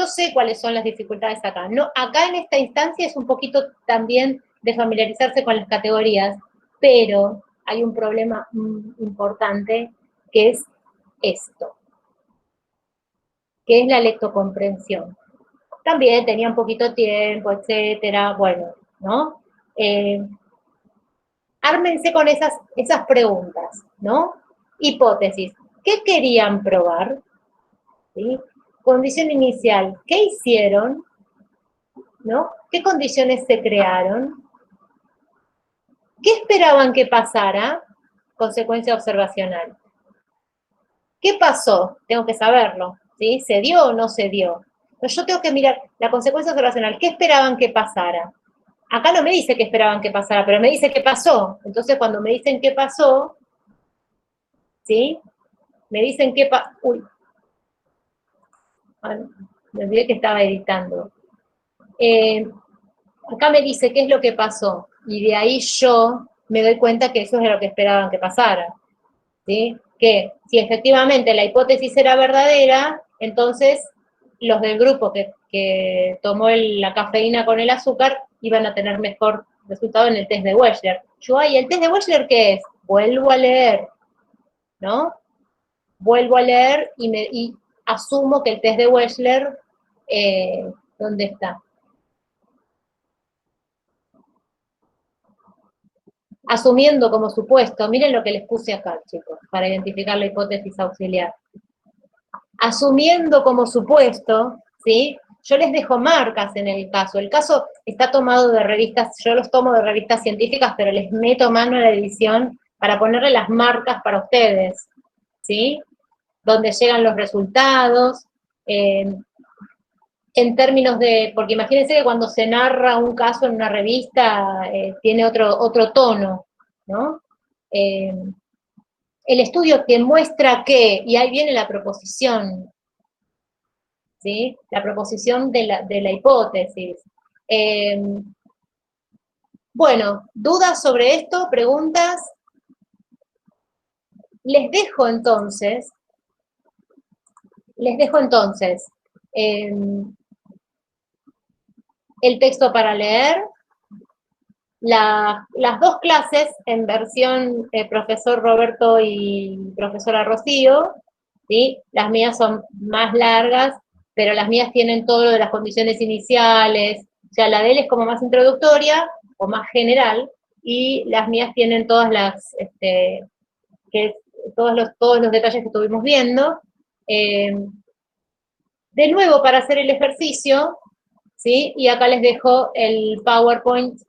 A: sé cuáles son las dificultades acá. No, acá en esta instancia es un poquito también de familiarizarse con las categorías, pero hay un problema importante que es esto, que es la lectocomprensión. También tenía un poquito tiempo, etcétera, bueno, ¿no? Ármense con esas preguntas, ¿no? Hipótesis. ¿Qué querían probar? ¿Sí? Condición inicial. ¿Qué hicieron? ¿No? ¿Qué condiciones se crearon? ¿Qué esperaban que pasara? Consecuencia observacional. ¿Qué pasó? Tengo que saberlo, ¿sí? ¿Se dio o no se dio? Pero yo tengo que mirar la consecuencia observacional. ¿Qué esperaban que pasara? Acá no me dice qué esperaban que pasara, pero me dice qué pasó. Entonces, cuando me dicen qué pasó, ¿sí? Me dicen qué pasó. Uy. Bueno, me olvidé que estaba editando. Acá me dice qué es lo que pasó, y de ahí yo me doy cuenta que eso es lo que esperaban que pasara, ¿sí? Que si efectivamente la hipótesis era verdadera, entonces los del grupo que tomó la cafeína con el azúcar iban a tener mejor resultado en el test de Wechsler. ¿Y el test de Wechsler qué es? Vuelvo a leer. ¿no? Vuelvo a leer y asumo que el test de Wechsler, ¿dónde está? Asumiendo como supuesto, miren lo que les puse acá, chicos, para identificar la hipótesis auxiliar. Asumiendo como supuesto, ¿sí? Yo les dejo marcas en el caso. El caso está tomado de revistas, yo los tomo de revistas científicas, pero les meto mano a la edición para ponerle las marcas para ustedes, ¿sí? Donde llegan los resultados, en términos de, porque imagínense que cuando se narra un caso en una revista, tiene otro tono, ¿no? El estudio te muestra que, y ahí viene la proposición, ¿sí? La proposición de la hipótesis. Bueno, ¿dudas sobre esto? ¿Preguntas? Les dejo entonces el texto para leer, las dos clases en versión profesor Roberto y profesora Rocío, ¿sí? Las mías son más largas, pero las mías tienen todo lo de las condiciones iniciales, o sea, la de él es como más introductoria o más general, y las mías tienen todas las, todos los detalles que estuvimos viendo. De nuevo, para hacer el ejercicio, ¿sí? Y acá les dejo el PowerPoint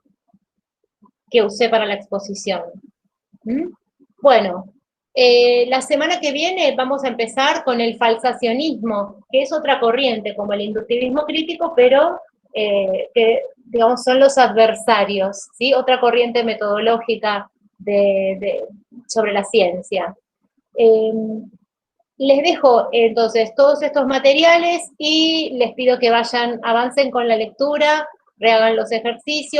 A: que usé para la exposición. Bueno, la semana que viene vamos a empezar con el falsacionismo, que es otra corriente, como el inductivismo crítico, pero que, digamos, son los adversarios, ¿sí? Otra corriente metodológica sobre la ciencia. Les dejo entonces todos estos materiales y les pido que avancen con la lectura, rehagan los ejercicios.